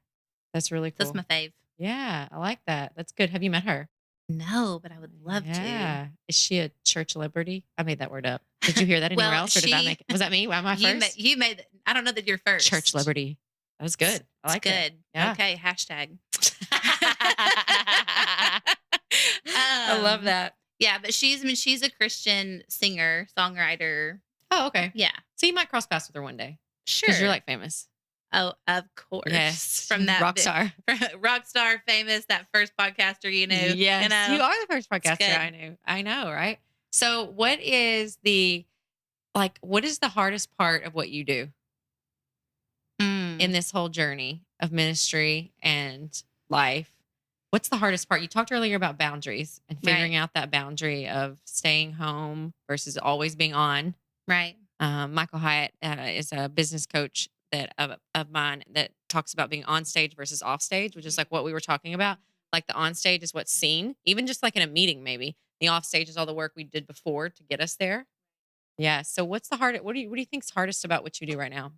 A: That's really cool.
B: That's my fave.
A: Yeah, I like that. That's good. Have you met her?
B: No, but I would love to.
A: Is she a church celebrity? I made that word up. Did you hear that anywhere else? Or did I make it? Was that me? Am I first?
B: You made I don't know that you're first.
A: Church celebrity. That was good. I like
B: it.
A: Good. Yeah.
B: Okay. Hashtag.
A: I love that.
B: Yeah, but she's a Christian singer, songwriter.
A: Oh, okay.
B: Yeah.
A: So you might cross paths with her one day.
B: Sure.
A: Because you're like famous.
B: Oh, of course.
A: Yes.
B: From that
A: rock star.
B: Rock star, famous, that first podcaster you knew.
A: Yes. You are the first podcaster
B: I
A: knew. I know, right? So what is the hardest part of what you do in this whole journey of ministry and life? What's the hardest part? You talked earlier about boundaries and figuring out that boundary of staying home versus always being on.
B: Right.
A: Michael Hyatt is a business coach of mine that talks about being on stage versus off stage, which is like what we were talking about. like the on stage is what's seen, even just like in a meeting, maybe the off stage is all the work we did before to get us there. Yeah. So what's the hardest? What do you think's hardest about what you do right now?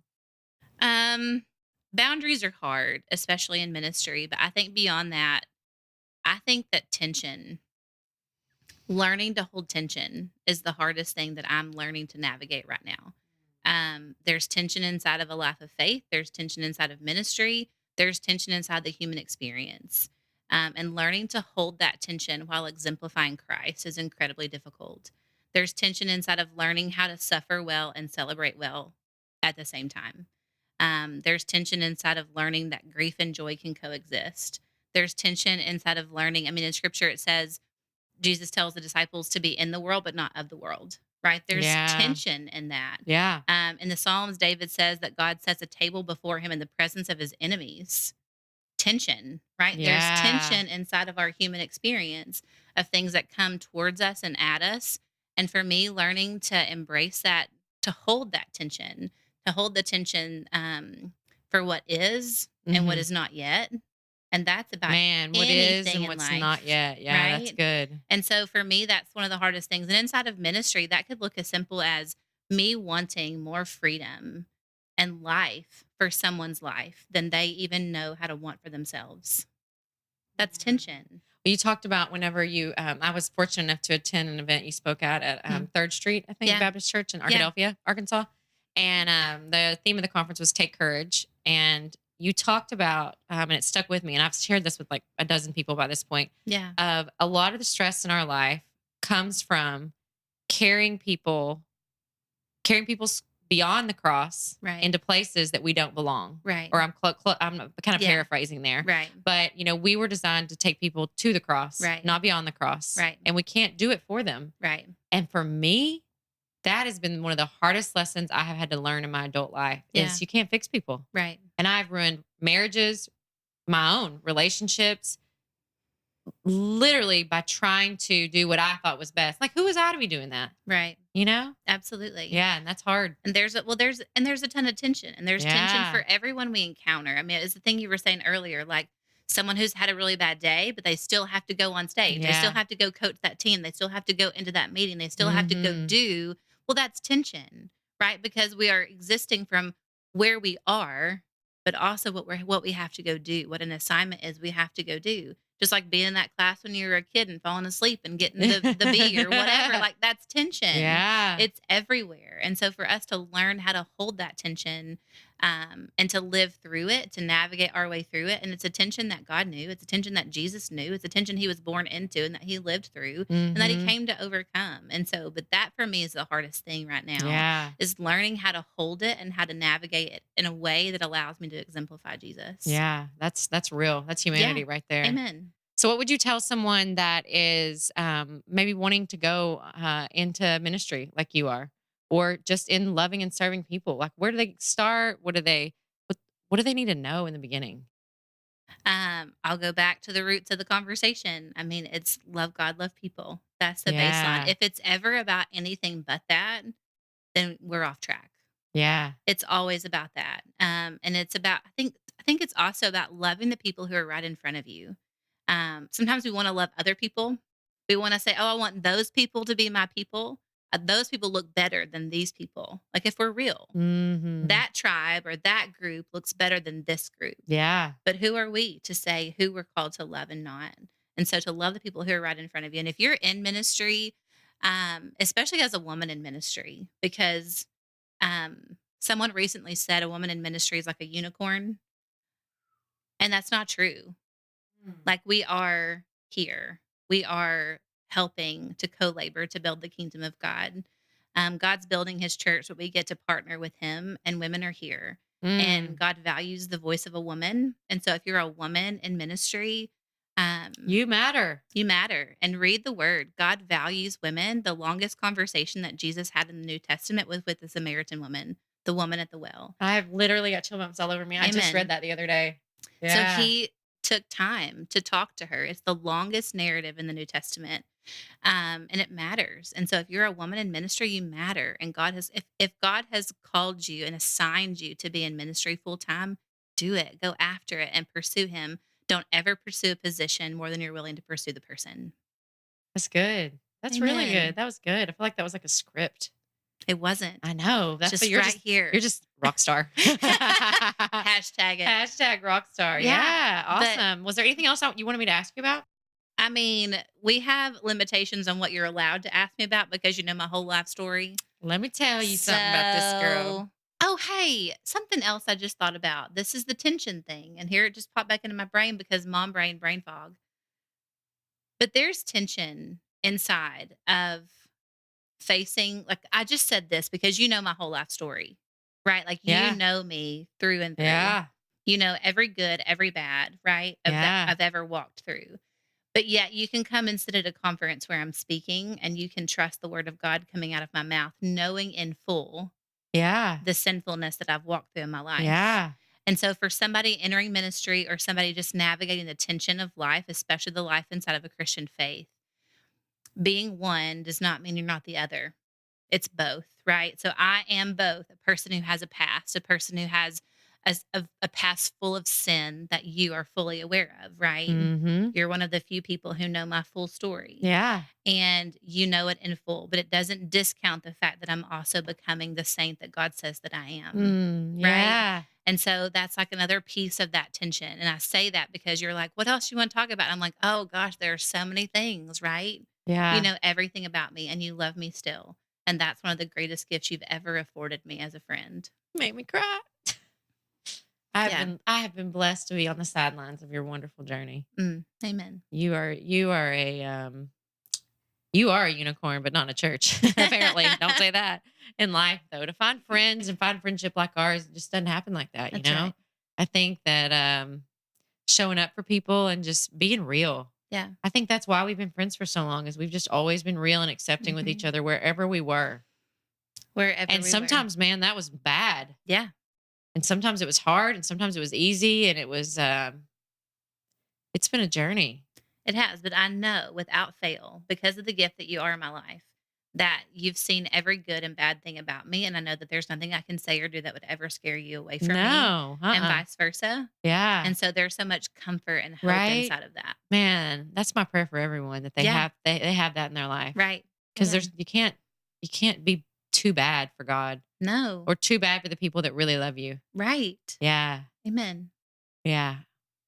B: Um, Boundaries are hard, especially in ministry. But I think beyond that, I think that learning to hold tension is the hardest thing that I'm learning to navigate right now. There's tension inside of a life of faith. There's tension inside of ministry. There's tension inside the human experience. And learning to hold that tension while exemplifying Christ is incredibly difficult. There's tension inside of learning how to suffer well and celebrate well at the same time. There's tension inside of learning that grief and joy can coexist. There's tension inside of learning. I mean, in scripture, it says, Jesus tells the disciples to be in the world, but not of the world, right? There's
A: Yeah.
B: tension in that.
A: Yeah.
B: In the Psalms, David says that God sets a table before him in the presence of his enemies. Tension, right? There's
A: Yeah.
B: tension inside of our human experience of things that come towards us and at us. And for me, learning to embrace that, to hold that tension, to hold the tension for what is and what
A: Hmm.
B: is not yet. And that's about
A: Man, what is
B: anything
A: and
B: in
A: what's not
B: life,
A: yet. Yeah, that's
B: right?
A: good.
B: And so for me, that's one of the hardest things. And inside of ministry, that could look as simple as me wanting more freedom and life for someone's life than they even know how to want for themselves. That's
A: Yeah.
B: tension.
A: You talked about whenever I was fortunate enough to attend an event you spoke at
B: Mm.
A: 3rd Street, I think,
B: Yeah.
A: Baptist Church in
B: Yeah.
A: Arkadelphia, Arkansas. And the theme of the conference was Take Courage. And you talked about, and it stuck with me, and I've shared this with like a dozen people by this point,
B: Yeah.
A: of a lot of the stress in our life comes from carrying people carrying people beyond the cross
B: Right.
A: into places that we don't belong.
B: Right.
A: Or I'm kind of
B: Yeah.
A: paraphrasing there.
B: Right.
A: But, we were designed to take people to the cross,
B: Right.
A: not beyond the cross.
B: Right.
A: And we can't do it for them.
B: Right.
A: And for me, that has been one of the hardest lessons I have had to learn in my adult life
B: Yeah.
A: is you can't fix people.
B: Right.
A: And I've ruined marriages, my own relationships, literally by trying to do what I thought was best. Like, who was I to be doing that?
B: Right.
A: You know?
B: Absolutely.
A: Yeah. And that's hard.
B: And there's a ton of tension, and there's tension
A: Yeah.
B: for everyone we encounter. I mean, it's the thing you were saying earlier, like someone who's had a really bad day, but they still have to go on stage. They still
A: Yeah.
B: have to go coach that team. They still have to go into that meeting. They still have to go
A: Mhm.
B: do. Well, that's tension, right? Because we are existing from where we are, but also what we have to go do. What an assignment is we have to go do. Just like being in that class when you were a kid and falling asleep and getting the B or whatever, like that's tension.
A: Yeah.
B: It's everywhere. And so for us to learn how to hold that tension and to live through it, to navigate our way through it. And it's a tension that God knew. It's a tension that Jesus knew. It's a tension he was born into and that he lived through and that he
A: Mhm.
B: came to overcome. And so, but that for me is the hardest thing right now
A: Yeah.
B: is learning how to hold it and how to navigate it in a way that allows me to exemplify Jesus.
A: Yeah. That's real. That's
B: Yeah.
A: humanity right there.
B: Amen.
A: So, what would you tell someone that is maybe wanting to go into ministry like you are, or just in loving and serving people? Like, where do they start? What do they need to know in the beginning?
B: I'll go back to the roots of the conversation. I mean, it's love God, love people. That's the baseline.
A: Yeah.
B: If it's ever about anything but that, then we're off track.
A: Yeah.
B: It's always about that. And it's about I think it's also about loving the people who are right in front of you. Sometimes we want to love other people. We want to say, "Oh, I want those people to be my people. Those people look better than these people." Like if we're real,
A: Hmm.
B: that tribe or that group looks better than this group.
A: Yeah.
B: But who are we to say who we're called to love and not? And so to love the people who are right in front of you. And if you're in ministry, especially as a woman in ministry, because someone recently said a woman in ministry is like a unicorn, and that's not true. Like we are here, we are helping to co-labor to build the kingdom of God. God's building his church, but we get to partner with him, and women are here. And
A: Mm.
B: God values the voice of a woman. And so if you're a woman in ministry,
A: You matter.
B: you matter. And read the word. God values women. The longest conversation that Jesus had in the New Testament was with the Samaritan woman, the woman at the well.
A: I've literally got chill bumps all over me. I just read
B: Amen.
A: that the other day.
B: So
A: Yeah.
B: he took time to talk to her. It's the longest narrative in the New Testament. And it matters. And so if you're a woman in ministry, you matter. And God has, if God has called you and assigned you to be in ministry full time, do it. Go after it and pursue him. Don't ever pursue a position more than you're willing to pursue the person.
A: That's good. That's really good. That was good. I feel like that was like a script.
B: It wasn't.
A: I know. That's
B: just
A: what you're
B: right here.
A: You're just rock star.
B: Hashtag it.
A: Hashtag rock star. Yeah. Awesome. Was there anything else you wanted me to ask you about?
B: I mean, we have limitations on what you're allowed to ask me about because you know my whole life story.
A: Let me tell you something about this girl.
B: Oh, hey, something else I just thought about. This is the tension thing. And here it just popped back into my brain because mom brain fog. But there's tension inside of facing, like I just said this because you know my whole life story, right? Like you know me through and through.
A: Yeah.
B: You know every good, every bad, right? That I've ever walked through. But yet you can come and sit at a conference where I'm speaking and you can trust the word of God coming out of my mouth, knowing in full the sinfulness that I've walked through in my life.
A: Yeah.
B: And so for somebody entering ministry or somebody just navigating the tension of life, especially the life inside of a Christian faith, being one does not mean you're not the other. It's both, right? So I am both a person who has a past, a person who has a past full of sin that you are fully aware of, right?
A: Mm-hmm.
B: You're one of the few people who know my full story.
A: Yeah.
B: And you know it in full, but it doesn't discount the fact that I'm also becoming the saint that God says that I am.
A: Yeah.
B: Right? And so that's like another piece of that tension. And I say that because you're like, what else you want to talk about? I'm like, oh gosh, there are so many things, right?
A: Yeah.
B: You know everything about me and you love me still. And that's one of the greatest gifts you've ever afforded me as a friend.
A: Made me cry. I have been blessed to be on the sidelines of your wonderful journey.
B: Amen.
A: You are a unicorn, but not in a church. Apparently, don't say that in life though. To find friends and find friendship like ours, it just doesn't happen like that.
B: That's
A: you know,
B: right.
A: I think that showing up for people and just being real.
B: Yeah,
A: I think that's why we've been friends for so long. Is we've just always been real and accepting with each other wherever we were. And sometimes, man, that was bad.
B: Yeah.
A: And sometimes it was hard and sometimes it was easy and it was, it's been a journey.
B: It has, but I know without fail, because of the gift that you are in my life, that you've seen every good and bad thing about me. And I know that there's nothing I can say or do that would ever scare you away from me. And vice versa.
A: Yeah.
B: And so there's so much comfort and hope inside of that.
A: Man, that's my prayer for everyone that they have that in their life.
B: Right.
A: Because you can't be too bad for God.
B: No.
A: Or too bad for the people that really love you.
B: Right.
A: Yeah.
B: Amen.
A: Yeah.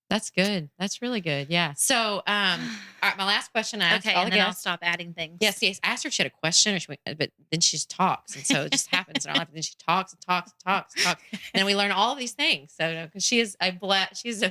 A: That's good. That's really good. Yeah. So, all right, my last question I asked all
B: and
A: the
B: then I'll
A: guests.
B: stop adding things.
A: Yes. I asked her if she had a question, but then she just talks. And so it just happens in our life. And then she talks and talks and talks and talks. And then we learn all of these things. So, because she's a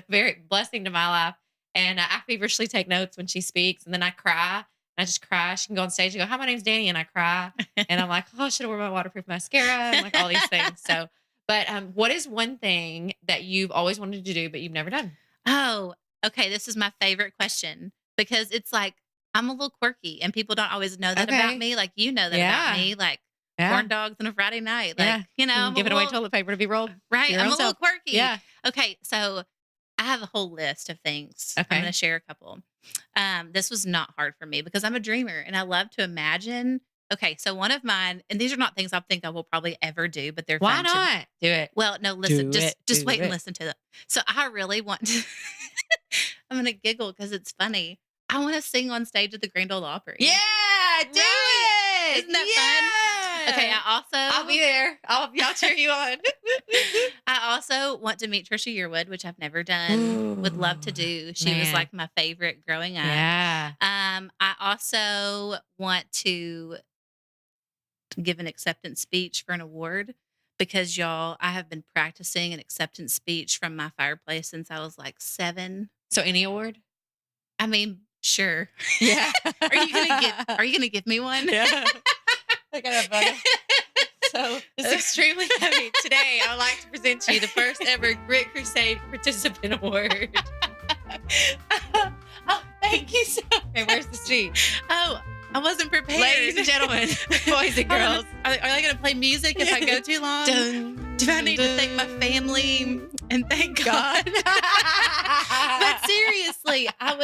A: very blessing to my life. And I feverishly take notes when she speaks. And then I cry. I just cry. She can go on stage and go, hi, my name's Dani. And I cry. And I'm like, oh, I should have worn my waterproof mascara and like all these things. So, but what is one thing that you've always wanted to do, but you've never done?
B: Oh, okay. This is my favorite question because it's like, I'm a little quirky and people don't always know that about me. Like, you know that about me, like corn dogs on a Friday night. Like, you know, I'm
A: giving away toilet paper to be rolled.
B: Right. I'm a little quirky.
A: Yeah.
B: Okay. So I have a whole list of things.
A: Okay.
B: I'm going to share a couple. This was not hard for me because I'm a dreamer and I love to imagine. Okay, so one of mine, and these are not things I think I will probably ever do, but they're
A: why
B: fun
A: not do it?
B: Well, no, listen, just wait and listen to them. So I really want to. I'm gonna giggle because it's funny. I want to sing on stage at the Grand Ole Opry.
A: Yeah, do it.
B: Isn't that fun? Okay, I'll
A: be there. I'll cheer you on.
B: I also want to meet Trisha Yearwood, which I've never done.
A: Ooh,
B: would love to do. She was like my favorite growing up.
A: Yeah.
B: I also want to give an acceptance speech for an award because I have been practicing an acceptance speech from my fireplace since I was like 7.
A: So any award?
B: I mean, sure.
A: Yeah.
B: Are you gonna give me one?
A: Yeah. I got a bug. So it's extremely heavy. Today, I would like to present to you the first ever Grit Crusade Participant Award.
B: Oh, thank you so much.
A: Okay, where's the sheet?
B: Oh, I wasn't prepared.
A: Ladies and gentlemen, boys and girls.
B: Are they going to play music if I go too long? Do I need to thank my family and thank God? But seriously, I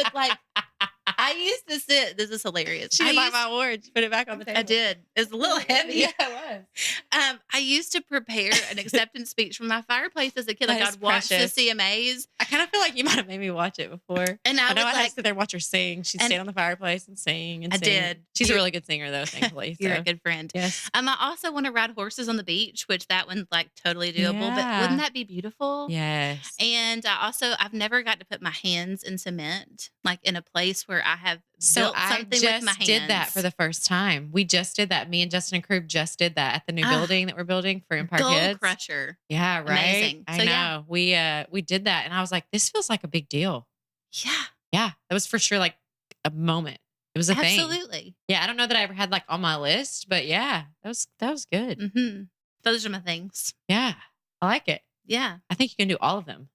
B: I used to sit. This is hilarious.
A: She didn't like my award. She put it back on the table.
B: I did. It's a little heavy.
A: Yeah, it was.
B: I used to prepare an acceptance speech from my fireplace as a kid. Like I'd watch the CMAs.
A: I kind of feel like you might have made me watch it before.
B: And I
A: know I had to sit there and watch her sing. She'd stand on the fireplace and sing.
B: I did.
A: She's a really good singer, though, thankfully.
B: You're a good friend.
A: Yes.
B: I also want to ride horses on the beach, which that one's like totally doable. But wouldn't that be beautiful?
A: Yes.
B: And I've never got to put my hands in cement, like in a place where I have built something with my hands.
A: I did that for the first time. We just did that. Me and Justin and Krug just did that at the new building that we're building for Empire
B: Goal
A: Kids.
B: Crusher.
A: Yeah, right.
B: Amazing.
A: I know. We did that, and I was like, this feels like a big deal.
B: Yeah.
A: Yeah. That was for sure like a moment. It was a thing.
B: Absolutely.
A: Yeah. I don't know that I ever had like on my list, but yeah, that was good.
B: Mm-hmm. Those are my things.
A: Yeah. I like it.
B: Yeah.
A: I think you can do all of them.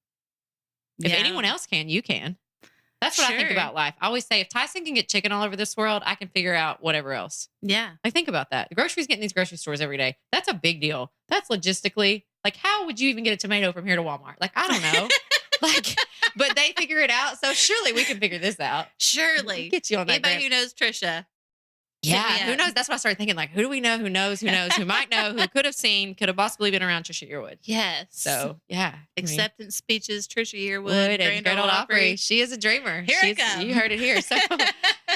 A: If anyone else can, you can. That's what I think about life. I always say, if Tyson can get chicken all over this world, I can figure out whatever else.
B: Yeah.
A: Like, think about that. The groceries get in these grocery stores every day. That's a big deal. That's logistically, like, how would you even get a tomato from here to Walmart? Like, I don't know. But they figure it out. So surely we can figure this out.
B: Surely.
A: Get you on that.
B: Anybody who knows Trisha.
A: Yeah. Who knows? That's why I started thinking, like, who do we know? Who knows? Who knows? Who might know? Who could have seen? Could have possibly been around Trisha Yearwood.
B: Yes.
A: So, yeah.
B: Acceptance speeches, Trisha Yearwood.
A: And Grand Ole Opry. She is a dreamer.
B: Here I come.
A: You heard it here.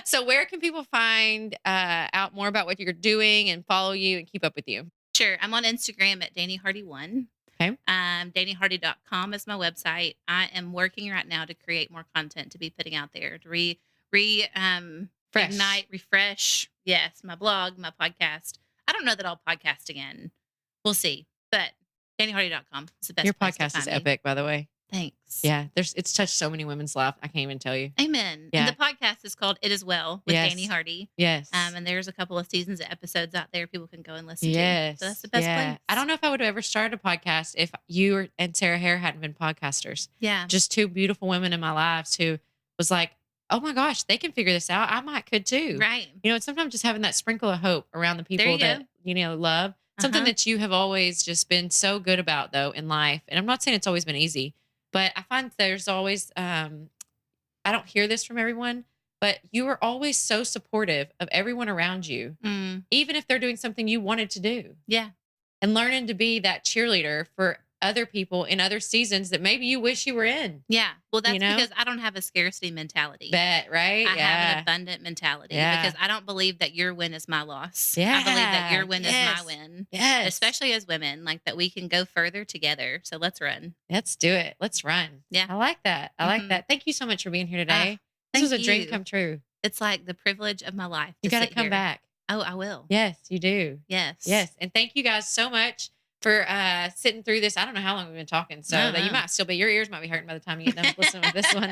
A: So where can people find out more about what you're doing and follow you and keep up with you?
B: Sure. I'm on Instagram at DaniHardy1.
A: Okay.
B: DaniHardy.com is my website. I am working right now to create more content to be putting out there to ignite, refresh. Yes, my blog, my podcast. I don't know that I'll podcast again. We'll see. But DaniHardy.com is the best.
A: Your podcast is epic, by the way.
B: Thanks.
A: Yeah, it's touched so many women's lives. I can't even tell you.
B: Amen. Yeah. And the podcast is called It Is Well with Dani Hardy.
A: Yes.
B: And there's a couple of seasons of episodes out there people can go and listen to. So that's the best place.
A: I don't know if I would have ever started a podcast if you and Sarah Hare hadn't been podcasters.
B: Yeah.
A: Just two beautiful women in my lives who was like, oh my gosh, they can figure this out. I could too.
B: Right.
A: And sometimes just having that sprinkle of hope around the people that, love. Something that you have always just been so good about, though, in life. And I'm not saying it's always been easy, but I find there's always, I don't hear this from everyone, but you are always so supportive of everyone around you, even if they're doing something you wanted to do.
B: Yeah.
A: And learning to be that cheerleader for other people in other seasons that maybe you wish you were in.
B: Yeah. Well, that's because I don't have a scarcity mentality.
A: Right?
B: I have an abundant mentality because I don't believe that your win is my loss.
A: Yeah.
B: I believe that your win is my win.
A: Yes.
B: Especially as women, like that we can go further together. So let's run.
A: Let's do it. Let's run.
B: Yeah.
A: I like that. I like that. Thank you so much for being here today. This was a dream come true.
B: It's like the privilege of my life.
A: You got to come back.
B: Oh, I will.
A: Yes, you do.
B: Yes.
A: Yes. And thank you guys so much for sitting through this. I don't know how long we've been talking, so that you might still be, your ears might be hurting by the time you get done listening with this one.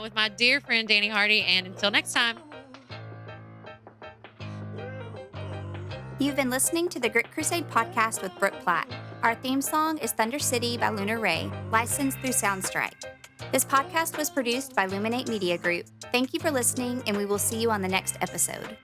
A: With my dear friend, Dani Hardy. And until next time.
C: You've been listening to the Grit Crusade podcast with Brooke Platt. Our theme song is Thunder City by Lunar Ray, licensed through Soundstripe. This podcast was produced by Luminate Media Group. Thank you for listening, and we will see you on the next episode.